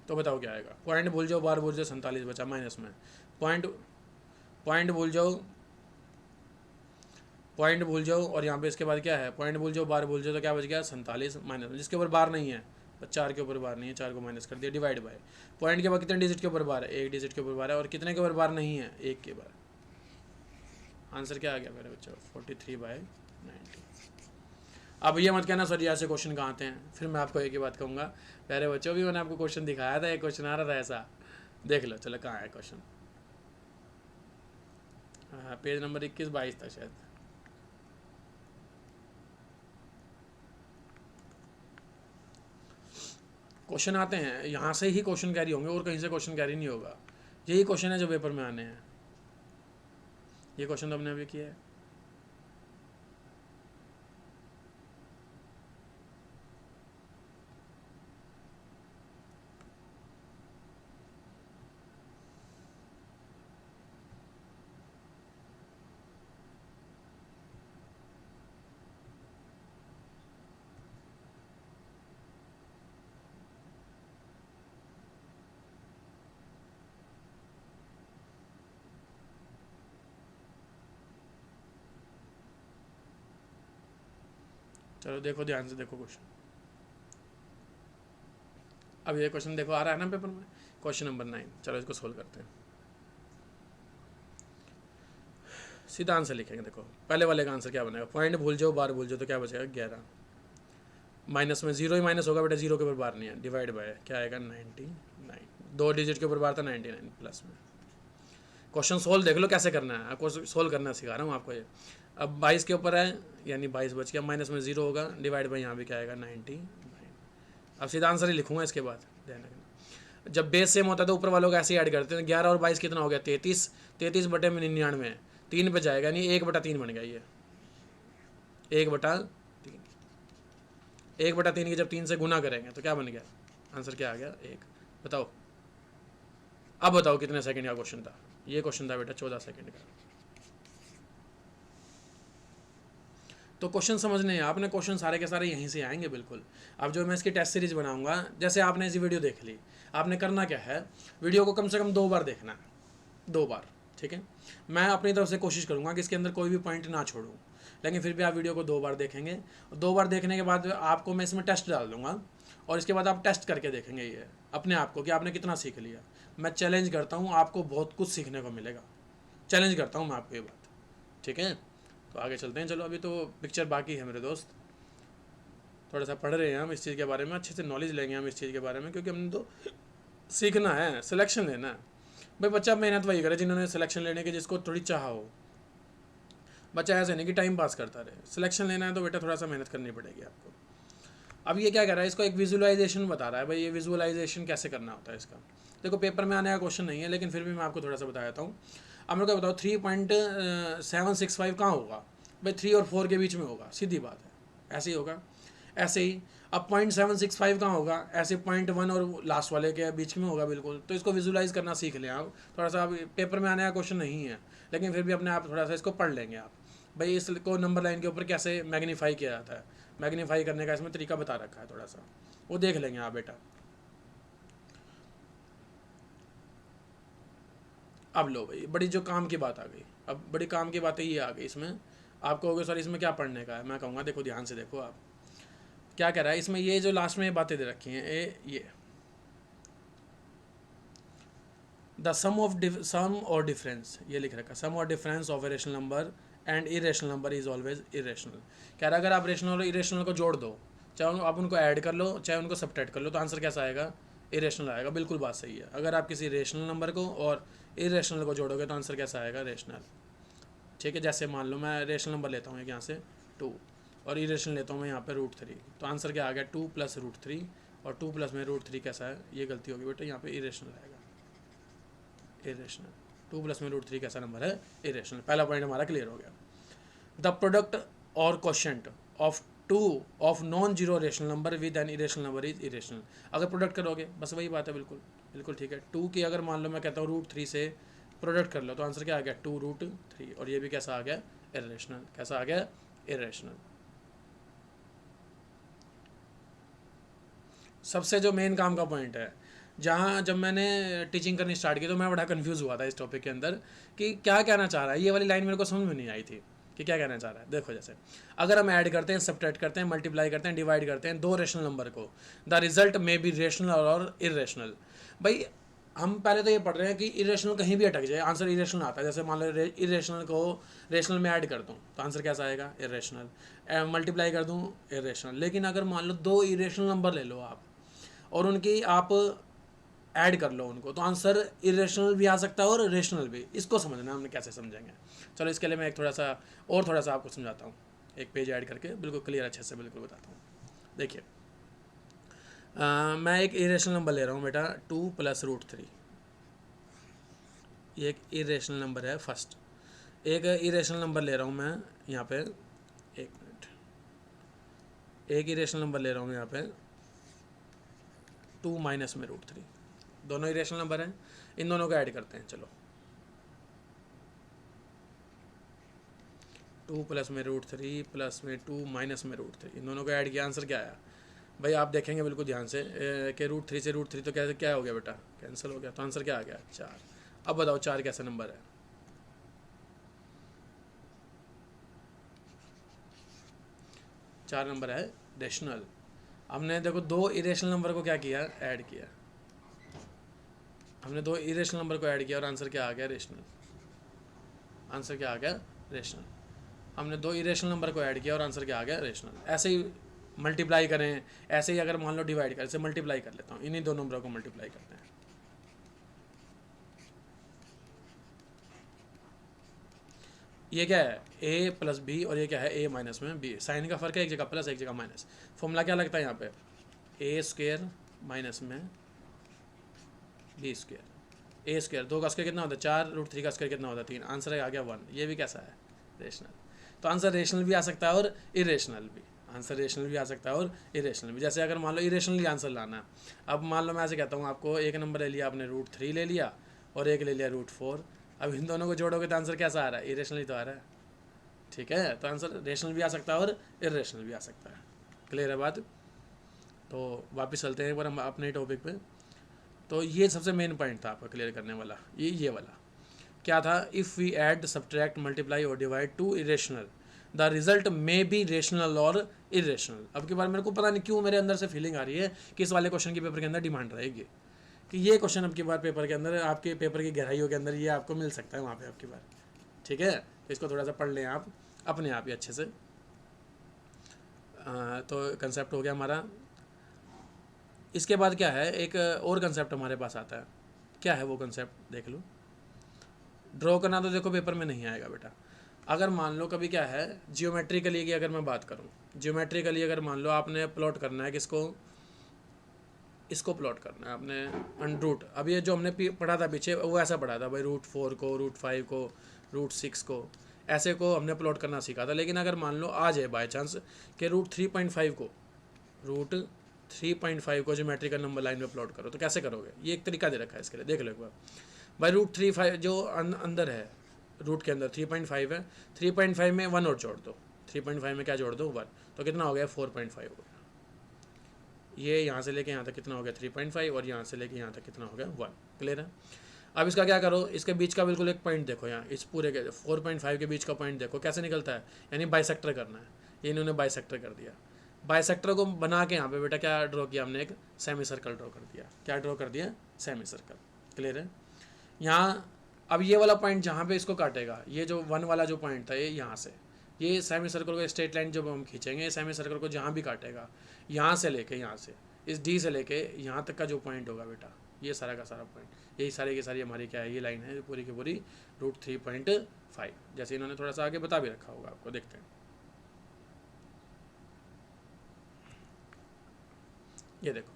तो बताओ क्या आएगा। पॉइंट भूल जाओ बार भूल जाओ, 47 बचा माइनस में। पॉइंट पॉइंट भूल जाओ, पॉइंट भूल जाओ, और यहाँ पे इसके बाद क्या है, पॉइंट भूल जाओ बार भूल जाओ, तो क्या बच गया 47 माइनस में। जिसके ऊपर बार नहीं है, 4 के ऊपर बार नहीं है, 4 को माइनस कर दिया, डिवाइड बाय। पॉइंट के बाद कितने डिजिट के ऊपर बार है, 1 डिजिट के ऊपर बार है, और कितने के ऊपर बार नहीं है, 1 के बार। आंसर क्या आ गया मेरे बच्चों, 43/90। अब ये मत कहना सर ऐसे क्वेश्चन कहाँ आते हैं, फिर मैं आपको एक ही बात कहूँगा, प्यारे बच्चों भी मैंने आपको क्वेश्चन दिखाया था, एक क्वेश्चन आ रहा था ऐसा, देख लो। चलो कहाँ है क्वेश्चन, हाँ पेज नंबर 21-22 था शायद। क्वेश्चन आते हैं यहाँ से ही क्वेश्चन कैरी होंगे, और कहीं से क्वेश्चन कैरी नहीं होगा। यही क्वेश्चन है जो पेपर में आने हैं। ये क्वेश्चन तो हमने अभी किया है। चलो देखो ध्यान से देखो क्वेश्चन। अब ये क्वेश्चन देखो आ रहा है ना पेपर में, क्वेश्चन नंबर 9। चलो इसको सोल्व करते हैं। सीधा आंसर लिखेंगे। देखो पहले वाले का आंसर क्या बनेगा, पॉइंट भूल जाओ बार भूल जाओ, तो क्या बचेगा 11। माइनस में 0 ही माइनस होगा बेटा, 0 के ऊपर बार नहीं है, डिवाइड बाय क्या आएगा 99। 2 डिजिट के ऊपर बार था 99 प्लस में। क्वेश्चन सोल्व देख लो कैसे करना है, आपको सोल्व करना सिखा रहा हूँ आपको ये। अब 22 के ऊपर है, यानी 22 बच गया, माइनस में 0 होगा, डिवाइड बाई यहाँ भी क्या आएगा 99। अब सीधा आंसर ही लिखूंगा इसके बाद, ध्यान रखना। जब बेस सेम होता है तो ऊपर वालों को ऐसे ऐड करते हैं। 11 और 22 कितना हो गया? 33। 33 बटे 99 3 पे जाएगा, नहीं 1/3 बन गया ये, 1/3। 1/3 की जब 3 से गुना करेंगे तो क्या बन गया? आंसर क्या आ गया? 1। बताओ, अब बताओ कितने सेकंड का क्वेश्चन था? ये क्वेश्चन था बेटा 14 सेकंड का। तो क्वेश्चन समझने हैं आपने, क्वेश्चन सारे के सारे यहीं से आएंगे बिल्कुल। अब जो मैं इसकी टेस्ट सीरीज बनाऊंगा, जैसे आपने ऐसी वीडियो देख ली, आपने करना क्या है, वीडियो को कम से कम 2 बार देखना है, 2 बार, ठीक है। मैं अपनी तरफ से कोशिश करूंगा कि इसके अंदर कोई भी पॉइंट ना छोड़ूं, लेकिन फिर भी आप वीडियो को 2 बार देखेंगे। 2 बार देखने के बाद आपको मैं इसमें टेस्ट डाल दूंगा, और इसके बाद आप टेस्ट करके देखेंगे ये अपने आप को कि आपने कितना सीख लिया। मैं चैलेंज करता हूँ, आपको बहुत कुछ सीखने को मिलेगा। चैलेंज करता हूँ मैं आपको ये बात, ठीक है। तो आगे चलते हैं। चलो, अभी तो पिक्चर बाकी है मेरे दोस्त, थोड़ा सा पढ़ रहे हैं हम इस चीज़ के बारे में, अच्छे से नॉलेज लेंगे हम इस चीज़ के बारे में, क्योंकि हमने तो सीखना है, सिलेक्शन लेना है। भाई बच्चा मेहनत वही करे जिन्होंने सिलेक्शन लेने की, जिसको थोड़ी चाह हो। बच्चा ऐसे नहीं कि टाइम पास करता रहे। सिलेक्शन लेना है तो बेटा थोड़ा सा मेहनत करनी पड़ेगी आपको। अब ये क्या कर रहा है, इसको एक विजुअलाइजेशन बता रहा है। भाई ये विजुअलाइजेशन कैसे करना होता है इसका, देखो पेपर में आने का क्वेश्चन नहीं है, लेकिन फिर भी मैं आपको थोड़ा सा बता देता हूँ। अब मेरे को बताओ 3.765 कहाँ होगा? भाई 3 और 4 के बीच में होगा, सीधी बात है, ऐसे ही होगा। ऐसे ही अब 0.765 कहाँ होगा? ऐसे 0.1 और लास्ट वाले के बीच में होगा बिल्कुल। तो इसको विजुलाइज करना सीख लें आप थोड़ा सा। अब पेपर में आने का क्वेश्चन नहीं है, लेकिन फिर भी अपने आप थोड़ा सा इसको पढ़ लेंगे आप। भाई इसको नंबर लाइन के ऊपर कैसे मैग्नीफाई किया जाता है, मैग्नीफाई करने का इसमें तरीका बता रखा है, थोड़ा सा वो देख लेंगे आप बेटा। अब लो भाई, बड़ी जो काम की बात आ गई, अब बड़ी काम की बातें ये आ गई इसमें। आपको होगा सर इसमें क्या पढ़ने का है, मैं कहूँगा देखो ध्यान से देखो आप क्या कह रहा है इसमें। ये जो लास्ट में ये बातें दे रखी हैं, ये द सम और डिफरेंस, ये लिख रखा है, सम और difference of a rational number and irrational number is always irrational. कह रहा है अगर आप रेशनल और इरेशनल को जोड़ दो, चाहे आप उनको ऐड कर लो चाहे उनको सब्ट्रैक्ट कर लो, तो आंसर कैसा आएगा? इरेशनल आएगा। बिल्कुल बात सही है। अगर आप किसी रेशनल नंबर को और इरेशनल को जोड़ोगे तो आंसर कैसा आएगा? रेशनल, ठीक है। जैसे मान लो मैं रेशनल नंबर लेता हूँ एक यहाँ से 2, और इरेशनल लेता हूँ मैं यहाँ पे √3, तो आंसर क्या आ गया? 2 + √3, और 2 + में √3 कैसा है? ये गलती होगी बेटा, यहाँ पे इरेशनल आएगा, इरेशनल। 2 + में √3 कैसा नंबर है? इरेशनल। पहला पॉइंट हमारा क्लियर हो गया। द प्रोडक्ट और quotient of two of non zero rational number with N irrational number is irrational. अगर प्रोडक्ट करोगे, बस वही बात है, बिल्कुल बिल्कुल ठीक है। 2 की अगर मान लो मैं कहता हूँ √3 से प्रोडक्ट कर लो, तो आंसर क्या आ गया? 2√3, और ये भी कैसा आ गया? इरेशनल। कैसा आ गया? इरेशनल। सबसे जो मेन काम का पॉइंट है, जहाँ जब मैंने टीचिंग करनी स्टार्ट की तो मैं बड़ा कंफ्यूज हुआ था इस टॉपिक के अंदर कि क्या कहना चाह रहा है। ये वाली लाइन मेरे को समझ में नहीं आई थी कि क्या कहना चाह रहा है। देखो जैसे अगर हम ऐड करते हैं, सब्ट्रैक्ट करते हैं, मल्टीप्लाई करते हैं, डिवाइड करते हैं 2 रेशनल नंबर को, the result may be rational और इरेशनल। भाई हम पहले तो ये पढ़ रहे हैं कि इरेशनल कहीं भी अटक जाए आंसर इरेशनल आता है। जैसे मान लो इरेशनल को रेशनल में ऐड कर दूँ तो आंसर कैसा आएगा? इरेशनल। मल्टीप्लाई कर दूँ, इरेशनल। लेकिन अगर मान लो 2 इरेशनल नंबर ले लो आप और उनकी आप ऐड कर लो उनको, तो आंसर इरेशनल भी आ सकता है और रेशनल भी। इसको समझना हमने कैसे समझेंगे। चलो इसके लिए मैं एक थोड़ा सा आपको समझाता हूँ, एक पेज ऐड करके बिल्कुल क्लियर अच्छे से बिल्कुल बताता हूँ। देखिए मैं एक इरेशनल नंबर ले रहा हूँ बेटा 2 + √3। ये एक इरेशनल नंबर है फर्स्ट। एक इरेशनल नंबर ले रहा हूँ मैं यहाँ पे, एक मिनट, एक इरेशनल नंबर ले रहा हूँ यहाँ पे 2 - में √3। दोनों इरेशनल नंबर हैं, इन दोनों को ऐड करते हैं। चलो 2 + में √3 प्लस में 2 - में √3, इन दोनों को ऐड किया, आंसर क्या आया? भाई आप देखेंगे बिल्कुल ध्यान से कि √3 से √3 तो क्या हो गया बेटा? कैंसिल हो गया। तो आंसर क्या आ गया? 4। अब बताओ 4 कैसा नंबर है? 4 नंबर है रेशनल। हमने देखो 2 इरेशनल नंबर को क्या किया? ऐड किया। हमने 2 इरेशनल नंबर को ऐड किया और आंसर क्या आ गया? रेशनल। आंसर क्या आ गया? रेशनल। हमने 2 इरेशनल नंबर को ऐड किया और आंसर क्या आ गया? रेशनल। ऐसे ही मल्टीप्लाई करें, ऐसे ही अगर मान लो डिवाइड करें, ऐसे मल्टीप्लाई कर लेता हूँ, इन्हीं 2 नंबरों को मल्टीप्लाई करते हैं। ये क्या है? a + b, और ये क्या है? a - में b। साइन का फर्क है, एक जगह प्लस एक जगह माइनस। फॉर्मूला क्या लगता है यहाँ पे? a² - में बी स्क्वायर, ए स्क्वायर, 2 का स्क्वायर कितना होता है 4, रूट 3 का स्क्वायर कितना होता है 3, आंसर आ गया 1। ये भी कैसा है, रेशनल। तो आंसर रेशनल भी आ सकता है और इरेशनल भी, आंसर रेशनल भी आ सकता है और इरेशनल भी। जैसे अगर मान लो इरेशनली आंसर लाना है, अब मान लो मैं ऐसे कहता हूँ आपको, एक नंबर ले लिया आपने रूट 3 ले लिया और एक ले लिया रूट 4, अब इन दोनों को जोड़ोगे तो आंसर कैसा आ रहा है, इरेशनली तो आ रहा है, ठीक है। तो आंसर रेशनल भी आ सकता है और इरेशनल भी आ सकता है। क्लियर है बात। तो वापस चलते हैं एक बार हम अपने टॉपिक पे। तो ये सबसे मेन पॉइंट था आपका क्लियर करने वाला, ये वाला क्या था, if we add subtract multiply और divide two irrational the result may be rational और इरेशनल। अब की बार मेरे को पता नहीं क्यों मेरे अंदर से फीलिंग आ रही है कि इस वाले क्वेश्चन की पेपर के अंदर डिमांड रहेगी कि ये क्वेश्चन अब की बार पेपर के अंदर, आपके पेपर की गहराइयों के अंदर ये आपको मिल सकता है वहाँ पे आपकी बार, ठीक है। तो इसको थोड़ा सा पढ़ लें आप अपने आप ही अच्छे से। तो कंसेप्ट हो गया हमारा। इसके बाद क्या है, एक और कंसेप्ट हमारे पास आता है। क्या है वो कंसेप्ट, देख लो। ड्रॉ करना तो देखो पेपर में नहीं आएगा बेटा। अगर मान लो कभी क्या है, जियोमेट्रिकली की अगर मैं बात करूँ, जियोमेट्रिकली अगर मान लो आपने प्लॉट करना है किसको, इसको प्लॉट करना है आपने अंडरूट। अब ये जो हमने पढ़ा था पीछे वो ऐसा पढ़ा था भाई, रूट 4 को, रूट 5 को, रूट 6 को, ऐसे को हमने प्लॉट करना सीखा था। लेकिन अगर मान लो आ जाए बाई चांस कि रूट 3.5 को, रूट 3.5 को ज्योमेट्रिकल नंबर लाइन में प्लॉट करो, तो कैसे करोगे, ये एक तरीका दे रखा है इसके लिए, देख लो एक बार भाई। रूट 3.5 जो अंदर है, रूट के अंदर 3.5 है, 3.5 में 1 और जोड़ दो, 3.5 में क्या जोड़ दो 1, तो कितना हो गया 4.5 हो गया। ये यहाँ से लेके यहाँ तक कितना हो गया 3.5 और यहाँ से लेके यहाँ तक कितना हो गया 1। क्लियर है। अब इसका क्या करो, इसके बीच का बिल्कुल एक पॉइंट देखो, यहाँ इस पूरे के 4.5 के बीच का पॉइंट देखो कैसे निकलता है, यानी बाइसेक्टर करना है। ये इन्होंने बाइसेक्टर कर दिया। बाइसेक्टर को बना के यहाँ पे बेटा क्या ड्रॉ किया हमने, एक सेमी सर्कल ड्रॉ कर दिया। क्या ड्रॉ कर दिया, सेमी सर्कल। क्लियर है। यहाँ अब ये वाला पॉइंट जहाँ पे इसको काटेगा, ये जो 1 वाला जो पॉइंट था, ये यहाँ से, ये सेमी सर्कल को स्ट्रेट लाइन जब हम खींचेंगे, सेमी सर्कल को जहाँ भी काटेगा, यहाँ से लेके यहाँ से, इस डी से लेके यहाँ तक का जो पॉइंट होगा बेटा, ये सारा का सारा पॉइंट, यही सारी की सारी हमारी क्या है, ये लाइन है पूरी की पूरी रूट 3.5। जैसे इन्होंने थोड़ा सा आगे बता भी रखा होगा आपको, देखते हैं। ये देखो,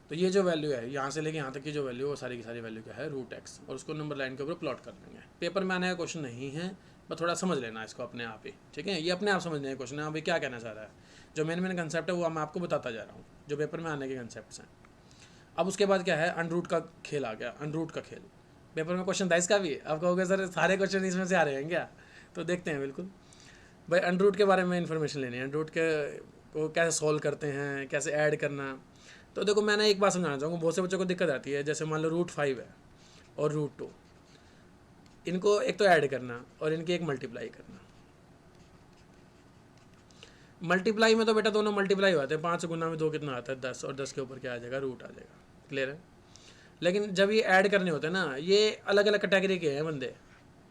तो ये जो वैल्यू है यहाँ से लेके यहाँ तक की जो वैल्यू है, वो सारी की सारी वैल्यू क्या है, रूट एक्स, और उसको नंबर लाइन के ऊपर प्लॉट कर लेंगे। पेपर में आने का क्वेश्चन नहीं है, बस थोड़ा समझ लेना इसको अपने आप ही, ठीक है। ये अपने आप समझने का क्वेश्चन है, अभी क्या कहना चाह रहा है। जो मेन कंसेप्ट है वो मैं आपको बताता जा रहा हूँ, जो पेपर में आने के कंसेप्ट हैं। अब उसके बाद क्या है, अनरूट का खेल आ गया। अनरूट का खेल पेपर में क्वेश्चन था इसका भी। अब कहोगे सर सारे क्वेश्चन इसमें से आ रहे हैं क्या, तो देखते हैं बिल्कुल भाई। अनरूट के बारे में इन्फॉर्मेशन लेनी है, अनरूट के को कैसे सॉल्व करते हैं, कैसे ऐड करना। तो देखो मैंने एक बात समझाना चाहूँगा, बहुत से बच्चों को दिक्कत आती है। जैसे मान लो रूट 5 है और रूट 2, इनको एक तो ऐड करना और इनकी एक मल्टीप्लाई करना। मल्टीप्लाई में तो बेटा दोनों मल्टीप्लाई होते हैं, 5 गुना में 2 कितना आता है 10, और 10 के ऊपर क्या आ जाएगा, रूट आ जाएगा। क्लियर है। लेकिन जब ये ऐड करने होते हैं ना, ये अलग अलग कैटेगरी के हैं बंदे।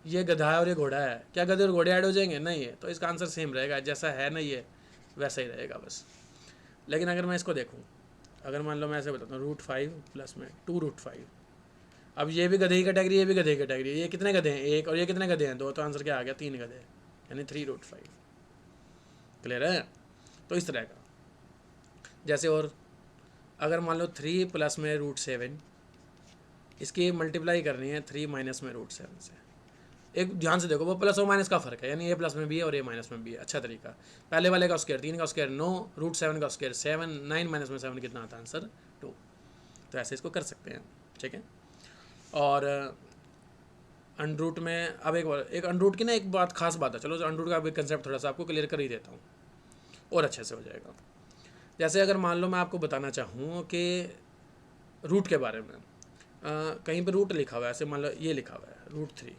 ये गधा है और ये घोड़ा है, क्या गधे और घोड़े ऐड हो जाएंगे, नहीं है। तो इसका आंसर सेम रहेगा, जैसा है ना ये वैसा ही रहेगा बस। लेकिन अगर मैं इसको देखूँ, अगर मान लो मैं ऐसे बताता हूँ, रूट 5 प्लस में 2 रूट 5, अब ये भी गधे की कैटेगरी, ये भी गधे की कैटेगरी, ये कितने गधे हैं 1, और ये कितने गधे हैं 2, तो आंसर क्या आ गया 3 गधे, यानी 3 रूट 5। क्लियर है। तो इस तरह का। जैसे और अगर मान लो 3 प्लस में रूट 7, इसकी मल्टीप्लाई करनी है 3 माइनस में रूट 7 से। एक ध्यान से देखो, वो प्लस और माइनस का फर्क है, यानी ए प्लस में भी है और ए माइनस में भी है। अच्छा तरीका, पहले वाले का स्क्वायर 3 का स्क्वायर 9, रूट 7 का स्क्वायर 7, 9 माइनस में 7 कितना आता है, आंसर 2। तो ऐसे इसको कर सकते हैं, ठीक है। और अनरूट में अब एक अनरूट की ना एक बात खास बात है, चलो अनरूट का कंसेप्ट थोड़ा सा आपको क्लियर कर ही देता हूँ और अच्छे से हो जाएगा। जैसे अगर मान लो मैं आपको बताना चाहूँ कि रूट के बारे में, कहीं पर रूट लिखा हुआ है, ऐसे मान लो ये लिखा हुआ है रूट 3,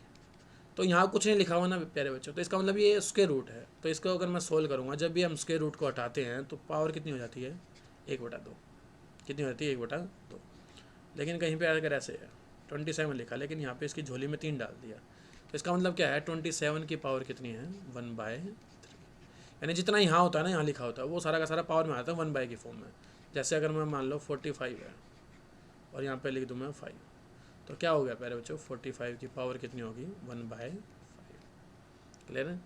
तो यहाँ कुछ नहीं लिखा हुआ ना प्यारे बच्चों, तो इसका मतलब ये स्क्वायर रूट है। तो इसको अगर मैं सोल्व करूँगा, जब भी हम स्क्वायर रूट को हटाते हैं तो पावर कितनी हो जाती है, 1/2। कितनी हो जाती है, 1/2। लेकिन कहीं पे अगर ऐसे है 27 लिखा, लेकिन यहाँ पे इसकी झोली में 3 डाल दिया, तो इसका मतलब क्या है, 27 की पावर कितनी है, 1/3। यानी जितना यहाँ होता है ना, यहाँ लिखा होता है, वो सारा का सारा पावर में आता है 1/, की फॉर्म में। जैसे अगर मैं मान लो 45 है और यहाँ पे लिख दूँ मैं 5, तो क्या हो गया प्यारे बच्चों, 45 की पावर कितनी होगी, 1/5। क्लियर है।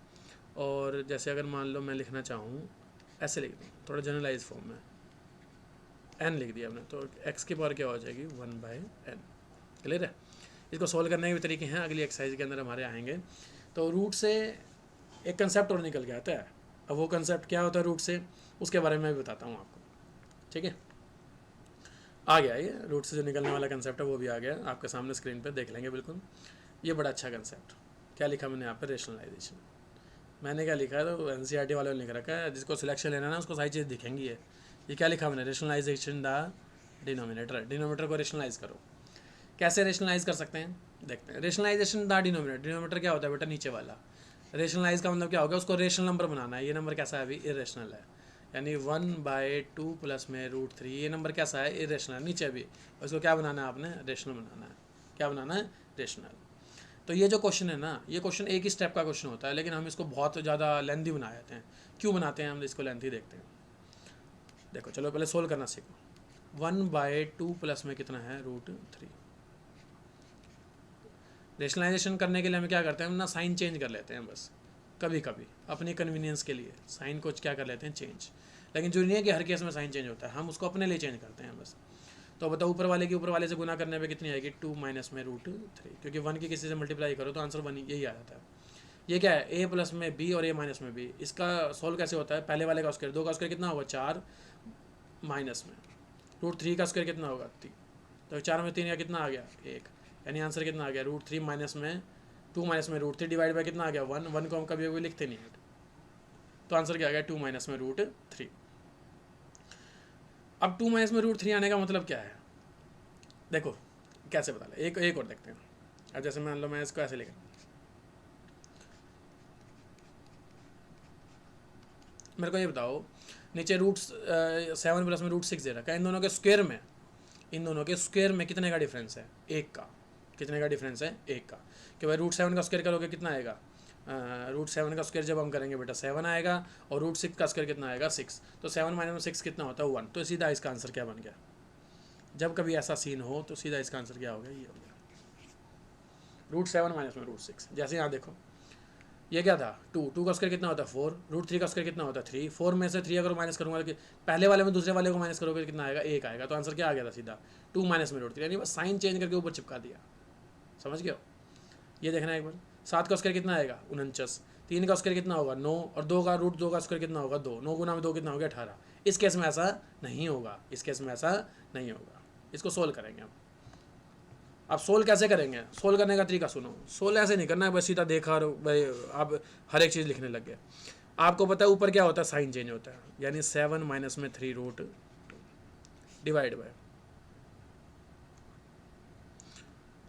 और जैसे अगर मान लो मैं लिखना चाहूँ, ऐसे लिख दूँ थोड़ा जनरलाइज फॉर्म में, एन लिख दिया हमने, तो एक्स की पावर क्या हो जाएगी 1/n। क्लियर है। इसको सोल्व करने के भी तरीके हैं, अगली एक्सरसाइज के अंदर हमारे आएंगे। तो रूट से एक कंसेप्ट और निकल के आता है, अब वो कंसेप्ट क्या होता है रूट से, उसके बारे में मैं बताता हूँ आपको। ठीक है, आ गया ये रूट से जो निकलने वाला कंसेप्ट है वो भी आ गया आपके सामने स्क्रीन पे, देख लेंगे बिल्कुल। ये बड़ा अच्छा कंसेप्ट, क्या लिखा मैंने यहाँ पे, रेशनलाइजेशन। मैंने क्या लिखा है, तो एनसीईआरटी वालों ने लिख रखा है, जिसको सिलेक्शन लेना है ना उसको सारी चीज़ दिखेंगी। ये क्या लिखा मैंने, रेशनलाइजेशन द डिनोमिनेटर। डिनोमिनेटर को रेशनलाइज करो। कैसे रेशनलाइज कर सकते हैं, देखते हैं। रेशनलाइजेशन द डिनोमिनेटर, डिनोमिनेटर क्या होता है बेटा, नीचे वाला। रेशनलाइज का मतलब क्या होगा, उसको रेशनल नंबर बनाना है। ये नंबर कैसा है अभी, इरेशनल है, यानी 1/2 प्लस में √3, ये नंबर कैसा है, इरेशनल, नीचे भी। उसको क्या बनाना है आपने, रेशनल बनाना है। क्या बनाना है, रेशनल। तो ये जो क्वेश्चन है ना, ये क्वेश्चन एक ही स्टेप का क्वेश्चन होता है, लेकिन हम इसको बहुत ज़्यादा लेंथी बना देते हैं। क्यों बनाते हैं हम इसको लेंथी, देखते हैं। देखो चलो पहले सोल्व करना सीखो। 1/2 प्लस में कितना है, √3। रेशनलाइजेशन करने के लिए हम क्या करते हैं, हम ना साइन चेंज कर लेते हैं बस, कभी कभी अपनी कन्वीनियंस के लिए साइन को क्या कर लेते हैं, चेंज। लेकिन जो नहीं है कि हर केस में साइन चेंज होता है, हम उसको अपने लिए चेंज करते हैं बस। तो बताओ ऊपर वाले की ऊपर वाले से गुना करने पे कितनी आएगी, 2 माइनस में √3, क्योंकि 1 की किसी से मल्टीप्लाई करो तो आंसर 1 यही आ जाता है। ये क्या है, a प्लस में b और a माइनस में b। इसका सोल्व कैसे होता है, पहले वाले का स्क्वायर, 2 का स्क्वायर कितना होगा 4, माइनस में √3 का स्क्वायर कितना होगा 3, तो 4 में 3 का कितना आ गया 1, यानी आंसर कितना आ गया √3 माइनस में 2 माइनस में √3 डिवाइड बाय कितना आ गया 1। 1 को हम कभी कभी लिखते नहीं है, तो आंसर क्या आ गया 2 माइनस में √3। अब 2 माइनस में √3 आने का मतलब क्या है, देखो कैसे बता ले, एक और देखते हैं। अब जैसे मान लो मैं इसको ऐसे लिखा, मेरे को ये बताओ, नीचे √7 प्लस में √6 दे रखा है, इन दोनों के स्क्वायर में, इन दोनों के स्क्वायर में कितने का डिफरेंस है, 1 का। कितने का डिफरेंस है, 1 का। कि भाई √7 का स्क्वायर करोगे कितना आएगा, √7 का स्क्वायर जब हम करेंगे बेटा 7 आएगा, और √6 का स्क्वायर कितना आएगा 6। तो 7 माइनस में 6 कितना होता है 1। तो सीधा इसका आंसर क्या बन गया, जब कभी ऐसा सीन हो तो सीधा इसका आंसर क्या हो गया, ये हो गया √7 माइनस में √6। जैसे यहाँ देखो, ये क्या था 2 का स्क्वायर कितना होता है 4, √3 का स्क्वायर कितना होता है 3, 4 में से 3 अगर माइनस करूँगा कि पहले वाले में दूसरे वाले को माइनस करोगे कितना आएगा 1 आएगा। तो आंसर क्या आ गया था सीधा 2 माइनस में √3, यानी बस साइन चेंज करके ऊपर चिपका दिया। समझ गए हो, ये देखना एक बार। 7 का स्क्वायर कितना आएगा 49, 3 का स्क्वायर कितना होगा 9, और 2 का √2 का स्क्वायर कितना होगा 2, 9 गुना में 2 कितना हो गया 18। इस केस में ऐसा नहीं होगा, इस केस में ऐसा नहीं होगा। इसको सोल्व करेंगे हम। आप सोल्व कैसे करेंगे, सोल्व करने का तरीका सुनो। सोल्व ऐसे नहीं करना है बस सीधा देखा और भाई आप हर एक चीज़ लिखने लग गए। आपको पता है ऊपर क्या होता है, साइन चेंज होता है, यानी 7 माइनस में 3 डिवाइड बाय,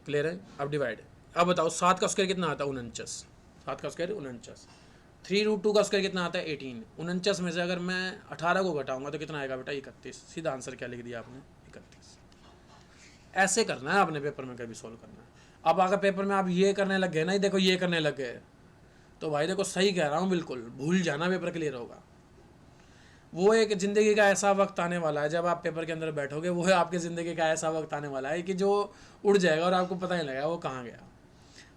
क्लियर है। अब डिवाइड, अब बताओ 7 का स्क्वायर कितना आता है 49, 7 का स्क्वायर 49, 3 √2 का स्क्वायर कितना आता है 18। 49 में से अगर मैं 18 को घटाऊंगा तो कितना आएगा बेटा 31। सीधा आंसर क्या लिख दिया आपने 31। ऐसे करना है आपने पेपर में कभी सोल्व करना है। अब अगर पेपर में आप ये करने लग गए ना, देखो ये करने लग गए, तो भाई देखो सही कह रहा हूँ बिल्कुल, भूल जाना पेपर क्लियर होगा। वो एक ज़िंदगी का ऐसा वक्त आने वाला है जब आप पेपर के अंदर बैठोगे, वो है आपकी ज़िंदगी का ऐसा वक्त आने वाला है कि जो उड़ जाएगा और आपको पता नहीं लगेगा वो कहाँ गया।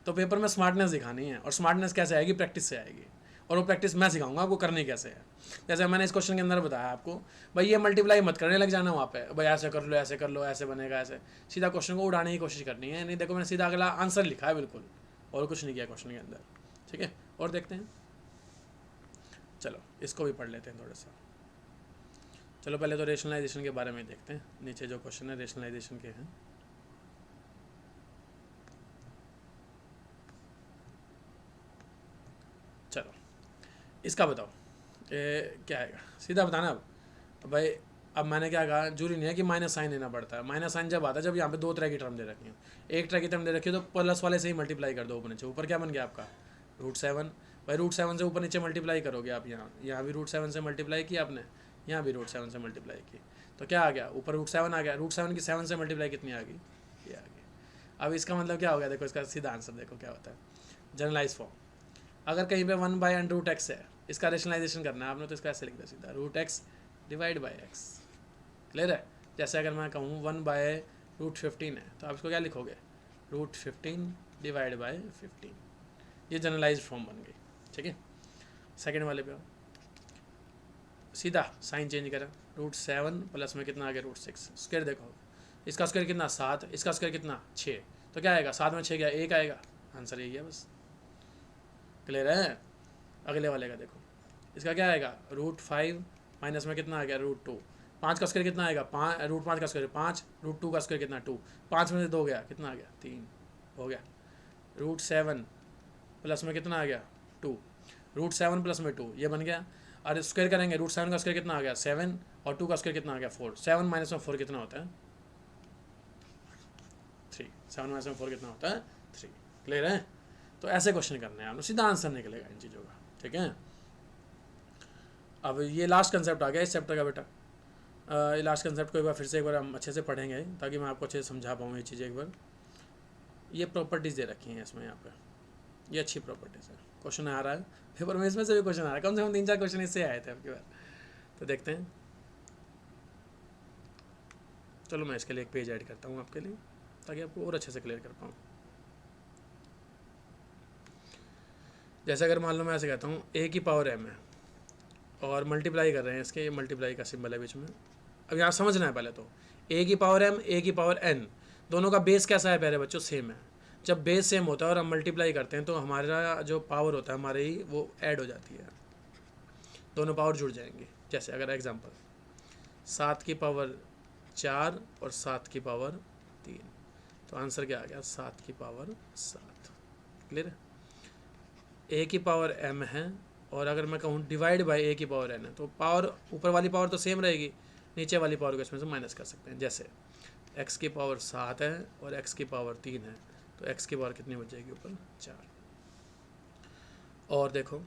तो पेपर में स्मार्टनेस दिखानी है, और स्मार्टनेस कैसे आएगी, प्रैक्टिस से आएगी। और वो प्रैक्टिस मैं सिखाऊंगा आपको करनी कैसे है। जैसे मैंने इस क्वेश्चन के अंदर बताया आपको, भाई ये मल्टीप्लाई मत करने लग जाना वहाँ पे, भाई ऐसे कर लो ऐसे कर लो ऐसे बनेगा ऐसे। सीधा क्वेश्चन को उड़ाने की कोशिश करनी है। नहीं देखो मैंने सीधा अगला आंसर लिखा है बिल्कुल, और कुछ नहीं किया क्वेश्चन के अंदर। ठीक है, और देखते हैं। चलो इसको भी पढ़ लेते हैं थोड़ा सा। चलो पहले तो रेशनलाइजेशन के बारे में देखते हैं। नीचे जो क्वेश्चन है रेशनलाइजेशन के हैं। चलो इसका बताओ क्या आएगा, सीधा बताना। अब भाई अब मैंने क्या कहा, जरूरी नहीं है कि माइनस साइन देना पड़ता है। माइनस साइन जब आता है जब यहाँ पे 2 तरह की टर्म दे रखी है। एक तरह की टर्म दे रखी है तो प्लस वाले से ही मल्टीप्लाई कर दो ऊपर नीचे। ऊपर क्या बन गया आपका √7, भाई √7 से ऊपर नीचे मल्टीप्लाई करोगे आप। यहाँ भी √7 से मल्टीप्लाई किया आपने, यहाँ भी √7 से मल्टीप्लाई की, तो क्या आ गया ऊपर √7 आ गया। √7 की 7 से मल्टीप्लाई कितनी आ गई, ये आ गई। अब इसका मतलब क्या हो गया, देखो इसका सीधा आंसर देखो क्या होता है, जनरलाइज फॉर्म। अगर कहीं पे 1/√x है, इसका रेशनलाइजेशन करना है आपने, तो इसका ऐसे लिख दिया सीधा √x divide by x। Clear है। जैसे अगर मैं कहूँ 1/√15 है, तो आप इसको क्या लिखोगे √15 डिवाइड बाई 15। ये जनरलाइज फॉर्म बन गई। ठीक है, सेकेंड वाले पे आओ। सीधा साइन चेंज करा, √7 प्लस में कितना आ गया √6, स्क्वायर देखो, इसका स्क्वायर कितना 7, इसका स्क्वायर कितना 6, तो क्या आएगा 7 में 6 क्या 1 आएगा, आंसर यही है बस। क्लियर है। अगले वाले का देखो, इसका क्या आएगा √5 माइनस में कितना आ गया √2, 5 का स्क्वायर कितना आएगा √5 का स्क्वायर 5, √2 का स्क्वायर कितना 2, 5 में से 2 गया कितना आ गया 3 हो गया। √7 प्लस में कितना आ गया 2, √7 प्लस में 2 ये बन गया, और स्क्वायर करेंगे √7 का स्क्वायर कितना आ गया 7 और 2 का स्क्वायर कितना आ गया 4, 7 माइनस में 4 कितना होता है 3, 7 माइनस में 4 कितना होता है 3। क्लियर है। तो ऐसे क्वेश्चन करने हैं आपने, सीधा आंसर निकलेगा इन चीज़ों का। ठीक है, अब ये लास्ट कंसेप्ट आ गया इस चैप्टर का बेटा। ये लास्ट कंसेप्ट को एक बार फिर से एक बार हम अच्छे से पढ़ेंगे ताकि मैं आपको अच्छे से समझा पाऊँ ये चीज़ें एक बार। ये प्रॉपर्टीज़ दे रखी हैं इसमें, यहाँ पे ये अच्छी प्रॉपर्टीज़ है। क्वेश्चन आ रहा है पेपर में, इसमें से भी क्वेश्चन आ रहा है, कम से कम 3-4 क्वेश्चन इससे आए थे आपके बार। तो देखते हैं, चलो मैं इसके लिए एक पेज ऐड करता हूँ आपके लिए ताकि आपको और अच्छे से क्लियर कर पाऊँ। जैसे अगर मान लो मैं ऐसे कहता हूँ a की पावर m है और मल्टीप्लाई कर रहे हैं इसके, ये मल्टीप्लाई का सिंबल है बीच में। अब यहाँ समझना है पहले तो a की पावर m a की पावर n दोनों का बेस कैसा है प्यारे बच्चों, सेम है। जब बेस सेम होता है और हम मल्टीप्लाई करते हैं तो हमारा जो पावर होता है हमारे ही वो ऐड हो जाती है, दोनों पावर जुड़ जाएंगे। जैसे अगर एग्जांपल 7 की पावर 4 और 7 की पावर 3, तो आंसर क्या आ गया 7 की पावर 7। क्लियर है। a की पावर m है और अगर मैं कहूँ डिवाइड बाय a की पावर n है तो पावर ऊपर वाली पावर तो सेम रहेगी, नीचे वाली पावर को इसमें से माइनस कर सकते हैं। जैसे x की पावर 7 है और x की पावर 3 है तो x की पावर कितनी बच जाएगी ऊपर 4। और देखो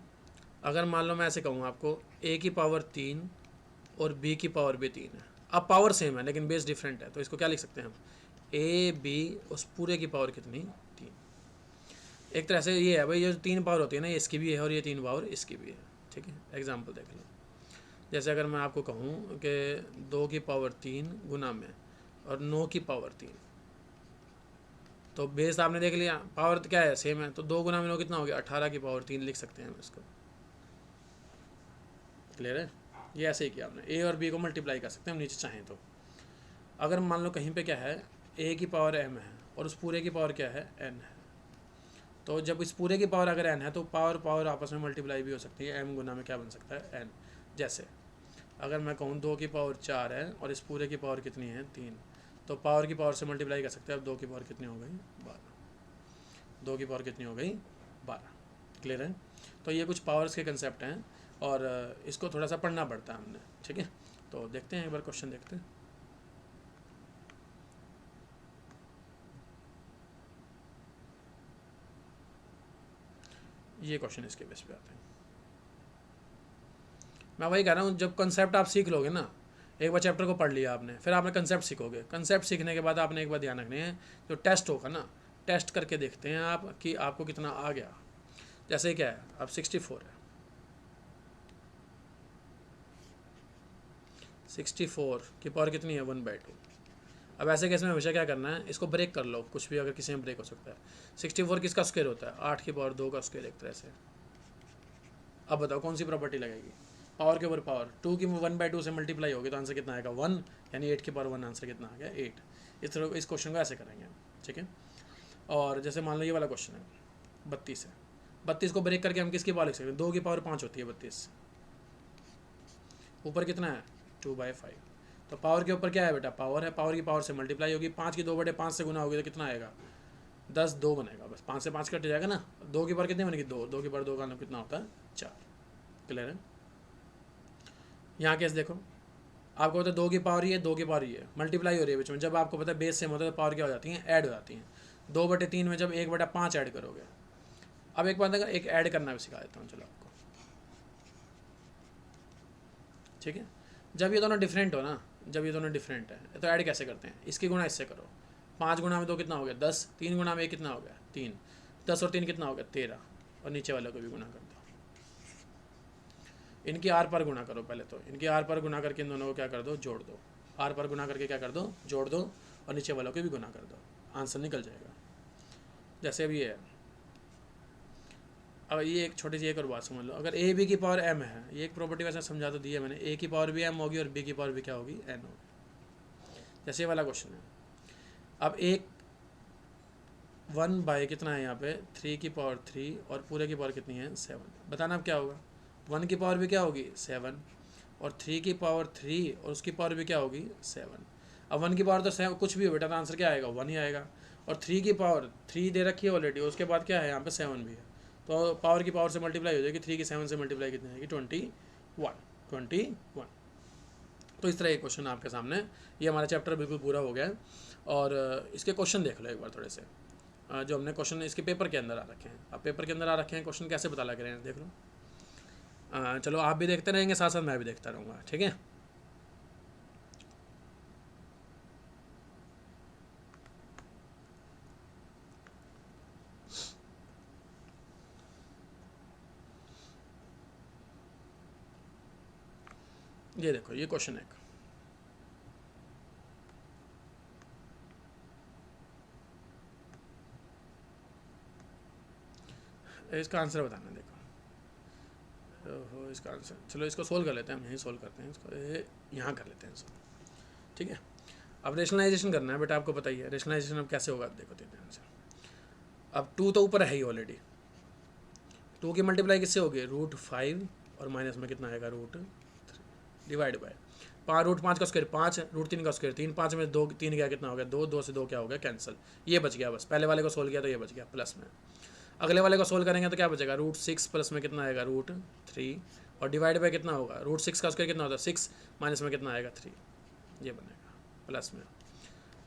अगर मान लो मैं ऐसे कहूँ आपको a की पावर 3 और b की पावर भी 3 है, अब पावर सेम है लेकिन बेस डिफरेंट है, तो इसको क्या लिख सकते हैं हम a b उस पूरे की पावर कितनी 3। एक तरह से ये है भाई, ये जो 3 पावर होती है ना ये इसकी भी है और ये 3 पावर इसकी भी है। ठीक है, एग्जाम्पल देख लो। जैसे अगर मैं आपको कहूँ कि 2 की पावर 3 गुना में और 9 की पावर 3, तो बेस आपने देख लिया, पावर क्या है सेम है, तो 2 गुना में 9 कितना हो गया 18 की पावर 3 लिख सकते हैं हम इसको। क्लियर है। ये ऐसे ही किया आपने, ए और बी को मल्टीप्लाई कर सकते हैं हम नीचे चाहें तो। अगर मान लो कहीं पे क्या है ए की पावर m है और उस पूरे की पावर क्या है n है, तो जब इस पूरे की पावर अगर n है तो पावर पावर आपस में मल्टीप्लाई भी हो सकती है, m गुना में क्या बन सकता है n। जैसे अगर मैं कहूँ 2 की पावर 4 है और इस पूरे की पावर कितनी है 3, तो पावर की पावर से मल्टीप्लाई कर सकते हैं। अब 2 की पावर कितनी हो गई 12, 2 की पावर कितनी हो गई 12। क्लियर है। तो ये कुछ पावर्स के कंसेप्ट हैं और इसको थोड़ा सा पढ़ना पड़ता है हमने। ठीक है, तो देखते हैं एक बार क्वेश्चन देखते हैं। ये क्वेश्चन इसके बेस पे आते हैं। मैं वही कह रहा हूँ, जब कंसेप्ट आप सीख लोगे ना, एक बार चैप्टर को पढ़ लिया आपने, फिर आपने कंसेप्ट सीखोगे। कंसेप्ट सीखने के बाद आपने एक बार ध्यान रखने हैं, जो टेस्ट होगा ना, टेस्ट करके देखते हैं आप कि आपको कितना आ गया। जैसे क्या है अब 64 है, 64 की पावर कितनी है 1/2। अब ऐसे केस में हमेशा क्या करना है, इसको ब्रेक कर लो, कुछ भी अगर किसी में ब्रेक हो सकता है। 64 किसका स्क्वायर होता है 8 की पावर 2 का स्क्वायर एक तरह से। अब बताओ कौन सी प्रॉपर्टी लगेगी, पावर के ऊपर पावर, 2 की 1/2 से मल्टीप्लाई होगी तो आंसर कितना आएगा 1, यानी 8 की पावर 1 आंसर कितना आ गया 8। इस तरह इस क्वेश्चन को ऐसे करेंगे। ठीक है, और जैसे मान लो ये वाला क्वेश्चन है 32 है, 32 को ब्रेक करके हम किसकी पावर लिख सकते हैं, 2 की पावर 5 होती है 32, ऊपर कितना है 2/5। तो पावर के ऊपर क्या है बेटा पावर है, पावर की पावर से मल्टीप्लाई होगी, 5 की 2/5 से गुना होगी तो कितना आएगा 10, 2 बनेगा, बस 5 से 5 कट जाएगा ना। 2 की पावर कितनी बनेगी 2, 2 की पावर 2 का मतलब कितना होता है 4। क्लियर है। यहाँ केस देखो, आपको पता है 2 की पावर ही है, 2 की पावर ही है, मल्टीप्लाई हो रही है बीच में। जब आपको पता है बेस सेम होता है तो पावर क्या हो जाती है ऐड हो जाती हैं। 2/3 में जब 1/5 ऐड करोगे, अब एक बात अगर एक ऐड करना भी सिखा देता हूँ चलो आपको। ठीक है, जब ये दोनों डिफरेंट हो ना, जब ये दोनों डिफरेंट है तो ऐड कैसे करते हैं, इसकी गुणा इससे करो, 5 गुणा में 2 कितना हो गया 10, 3 गुणा में 1 कितना हो गया 3, 10 और 3 कितना हो गया 13, और नीचे वाले को भी गुणा कर दो। इनकी आर पर गुणा करो, पहले तो इनकी आर पर गुणा करके इन दोनों को क्या कर दो जोड़ दो, आर पर गुणा करके क्या कर दो जोड़ दो, और नीचे वालों को भी गुणा कर दो, आंसर निकल जाएगा। जैसे अभी है अब ये एक छोटी सी एक और बात समझ लो, अगर ए बी की पावर एम है, ये एक प्रॉपर्टी वैसे समझा तो दी है मैंने, ए की पावर भी एम होगी और बी की पावर भी क्या होगी, एन होगी। जैसे ये वाला क्वेश्चन है, अब एक 1 बाय कितना है यहाँ पे 3 की पावर 3 और पूरे की पावर कितनी है 7, बताना अब क्या होगा। 1 की पावर भी क्या होगी 7 और 3 की पावर 3 और उसकी पावर भी क्या होगी 7। अब 1 की पावर तो 7 कुछ भी हो बेटा, तो आंसर क्या आएगा 1 ही आएगा। और 3 की पावर 3 दे रखी है ऑलरेडी, उसके बाद क्या है यहाँ पे 7 भी है, तो पावर की पावर से मल्टीप्लाई हो जाएगी, 3 की 7 से मल्टीप्लाई कितनी आएगी 21। तो इस तरह के क्वेश्चन आपके सामने, ये हमारा चैप्टर बिल्कुल पूरा हो गया है। और इसके क्वेश्चन देख लो एक बार थोड़े से, जो हमने क्वेश्चन इसके पेपर के अंदर आ रखे हैं। अब पेपर के अंदर आ रखे हैं क्वेश्चन, कैसे पता लग रहे हैं देख लो। चलो आप भी देखते रहेंगे, साथ साथ मैं भी देखता रहूँगा, ठीक है। ये देखो ये क्वेश्चन एक, इसका आंसर बताना। देखो ओहो, इसका आंसर चलो इसको सोल्व कर लेते हैं, हम यहीं सोल्व करते हैं इसको, यहाँ कर लेते हैं इसको, ठीक है। अब रेशनलाइजेशन करना है बेटा, आपको पता ही है रेशनलाइजेशन अब कैसे होगा। देखो ध्यान से, अब 2 तो ऊपर है ही ऑलरेडी, 2 की मल्टीप्लाई किससे होगी √5 और माइनस में कितना आएगा √3 डिवाइड बाय 5, √5 का स्क्वायर 5, √3 का स्क्वायर 3, 5 में 2 3 गया कितना हो गया 2, 2 से 2 क्या हो गया कैंसिल, ये बच गया बस। पहले वाले को सोल्व किया तो ये बच गया प्लस में। अगले वाले को सोल्व करेंगे तो क्या बचेगा √6 प्लस में कितना आएगा √3 और डिवाइड बाय कितना होगा √6 का स्क्वायर कितना होता है 6 माइनस में कितना आएगा 3, ये बनेगा प्लस में।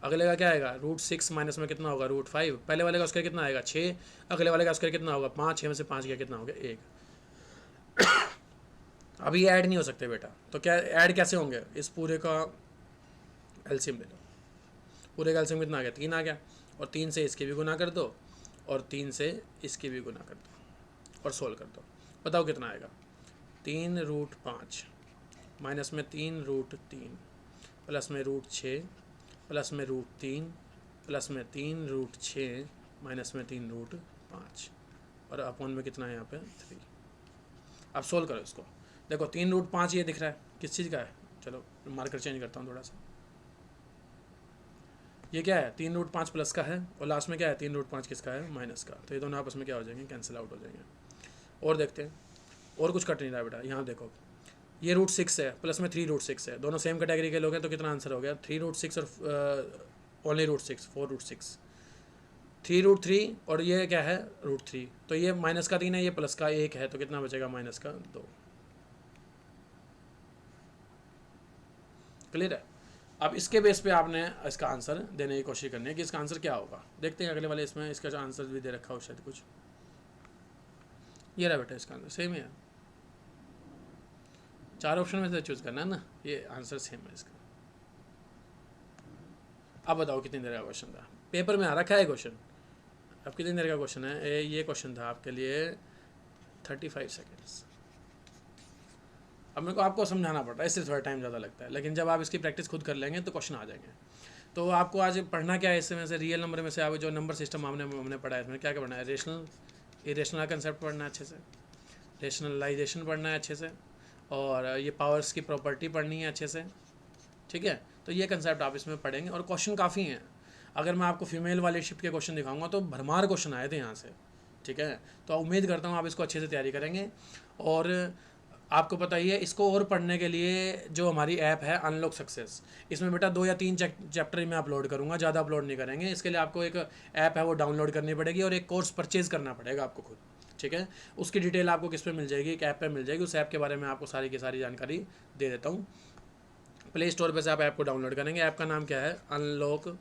अगले का क्या आएगा √6 माइनस में कितना होगा √5, पहले वाले का स्क्वायर कितना आएगा 6, अगले वाले का स्क्वायर कितना होगा 5, 6 में से 5 गया कितना हो गया 1। अभी ऐड नहीं हो सकते बेटा, तो क्या ऐड कैसे होंगे, इस पूरे का एलसीएम ले लो, पूरे का एलसीएम कितना आ गया 3 आ गया, और 3 से इसकी भी गुना कर दो और 3 से इसकी भी गुना कर दो और सोल्व कर दो, बताओ कितना आएगा 3√5 माइनस में 3√3 प्लस में √6 प्लस में √3 प्लस में 3√6 माइनस में 3√5 और अपॉन में कितना है यहाँ पे 3। अब सोल्व करो इसको, देखो 3√5 ये दिख रहा है किस चीज़ का है, चलो मार्कर चेंज करता हूँ थोड़ा सा, ये क्या है 3√5 प्लस का है और लास्ट में क्या है 3√5 किसका है माइनस का, तो ये दोनों आपस में क्या हो जाएंगे कैंसिल आउट हो जाएंगे। और देखते हैं, और कुछ कट नहीं रहा बेटा, यहाँ देखो ये √6 है प्लस में 3√6 है, दोनों सेम कैटेगरी के लोग हैं, तो कितना आंसर हो गया 3√6 और ओनली √6 4√6, 3√3 और ये क्या है √3, तो ये माइनस का 3 है, ये प्लस का 1 है, तो कितना बचेगा माइनस का 2। क्लियर है। अब इसके बेस पे आपने इसका आंसर देने की कोशिश करनी है कि इसका आंसर क्या होगा। देखते हैं अगले वाले इसमें इसका जो आंसर भी दे रखा हो शायद कुछ, ये रहा बेटा इसका आंसर सेम है, 4 ऑप्शन में से चूज़ करना है ना, ये आंसर सेम है इसका। अब बताओ कितनी देर का क्वेश्चन था, पेपर में आ रखा है क्वेश्चन, अब कितनी देर का क्वेश्चन है, ये क्वेश्चन था आपके लिए 35 सेकेंड्स। अब मेरे को आपको समझाना पड़ रहा है, इससे थोड़ा टाइम ज़्यादा लगता है, लेकिन जब आप इसकी प्रैक्टिस खुद कर लेंगे तो क्वेश्चन आ जाएंगे। तो आपको आज पढ़ना क्या है इसमें से, रियल नंबर में से आप जो नंबर सिस्टम हमने पढ़ा है इसमें क्या क्या पढ़ना है, रेशनल इरेशनल कंसेप्ट पढ़ना है अच्छे से, रेशनलाइजेशन पढ़ना है अच्छे से, और ये पावर्स की प्रॉपर्टी पढ़नी है अच्छे से, ठीक है। तो ये कंसेप्ट आप इसमें पढ़ेंगे और क्वेश्चन काफ़ी हैं। अगर मैं आपको फीमेल वाले शिफ्ट के क्वेश्चन दिखाऊंगा तो भरमार क्वेश्चन आए थे यहाँ से, ठीक है। तो उम्मीद करता हूँ आप इसको अच्छे से तैयारी करेंगे। और आपको पता ही है, इसको और पढ़ने के लिए जो हमारी ऐप है अनलॉक सक्सेस, इसमें बेटा 2 या 3 चैप्टर मैं अपलोड करूँगा, ज़्यादा अपलोड नहीं करेंगे। इसके लिए आपको एक ऐप है वो डाउनलोड करनी पड़ेगी और एक कोर्स परचेज़ करना पड़ेगा आपको खुद, ठीक है। उसकी डिटेल आपको किस पे मिल जाएगी, एक ऐप पे मिल जाएगी, उस ऐप के बारे में आपको सारी की सारी जानकारी दे देता हूँ। प्ले स्टोर पे से आप ऐप को डाउनलोड करेंगे, ऐप का नाम क्या है अनलॉक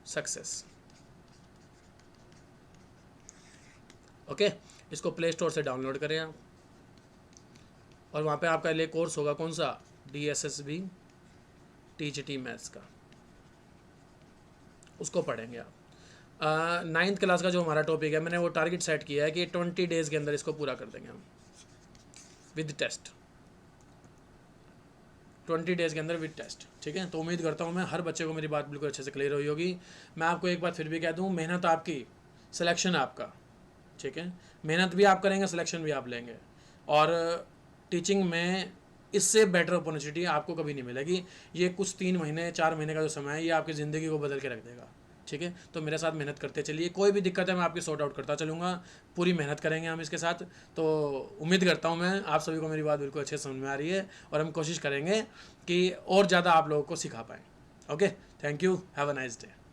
सक्सेस, ओके। इसको प्ले स्टोर से डाउनलोड करें आप, और वहाँ पे आपका लिए कोर्स होगा कौन सा, DSSB TGT मैथ्स का, उसको पढ़ेंगे आप। 9th क्लास का जो हमारा टॉपिक है, मैंने वो टारगेट सेट किया है कि 20 डेज़ के अंदर इसको पूरा कर देंगे हम विद टेस्ट, 20 डेज़ के अंदर विद टेस्ट, ठीक है। तो उम्मीद करता हूँ मैं हर बच्चे को मेरी बात बिल्कुल अच्छे से क्लियर हुई होगी। मैं आपको एक बात फिर भी कह दूँ, मेहनत आपकी, सिलेक्शन आपका, ठीक है, मेहनत भी आप करेंगे, सिलेक्शन भी आप लेंगे, और टीचिंग में इससे बेटर अपॉर्चुनिटी आपको कभी नहीं मिलेगी। ये कुछ 3 महीने 4 महीने का जो समय है, ये आपकी ज़िंदगी को बदल के रख देगा। ठीक है, तो मेरे साथ मेहनत करते चलिए, कोई भी दिक्कत है मैं आपकी सॉर्ट आउट करता चलूँगा, पूरी मेहनत करेंगे हम इसके साथ। तो उम्मीद करता हूँ मैं आप सभी को मेरी बात बिल्कुल अच्छे से समझ में आ रही है, और हम कोशिश करेंगे कि और ज़्यादा आप लोगों को सिखा पाएँ। Okay, thank you, have a nice day.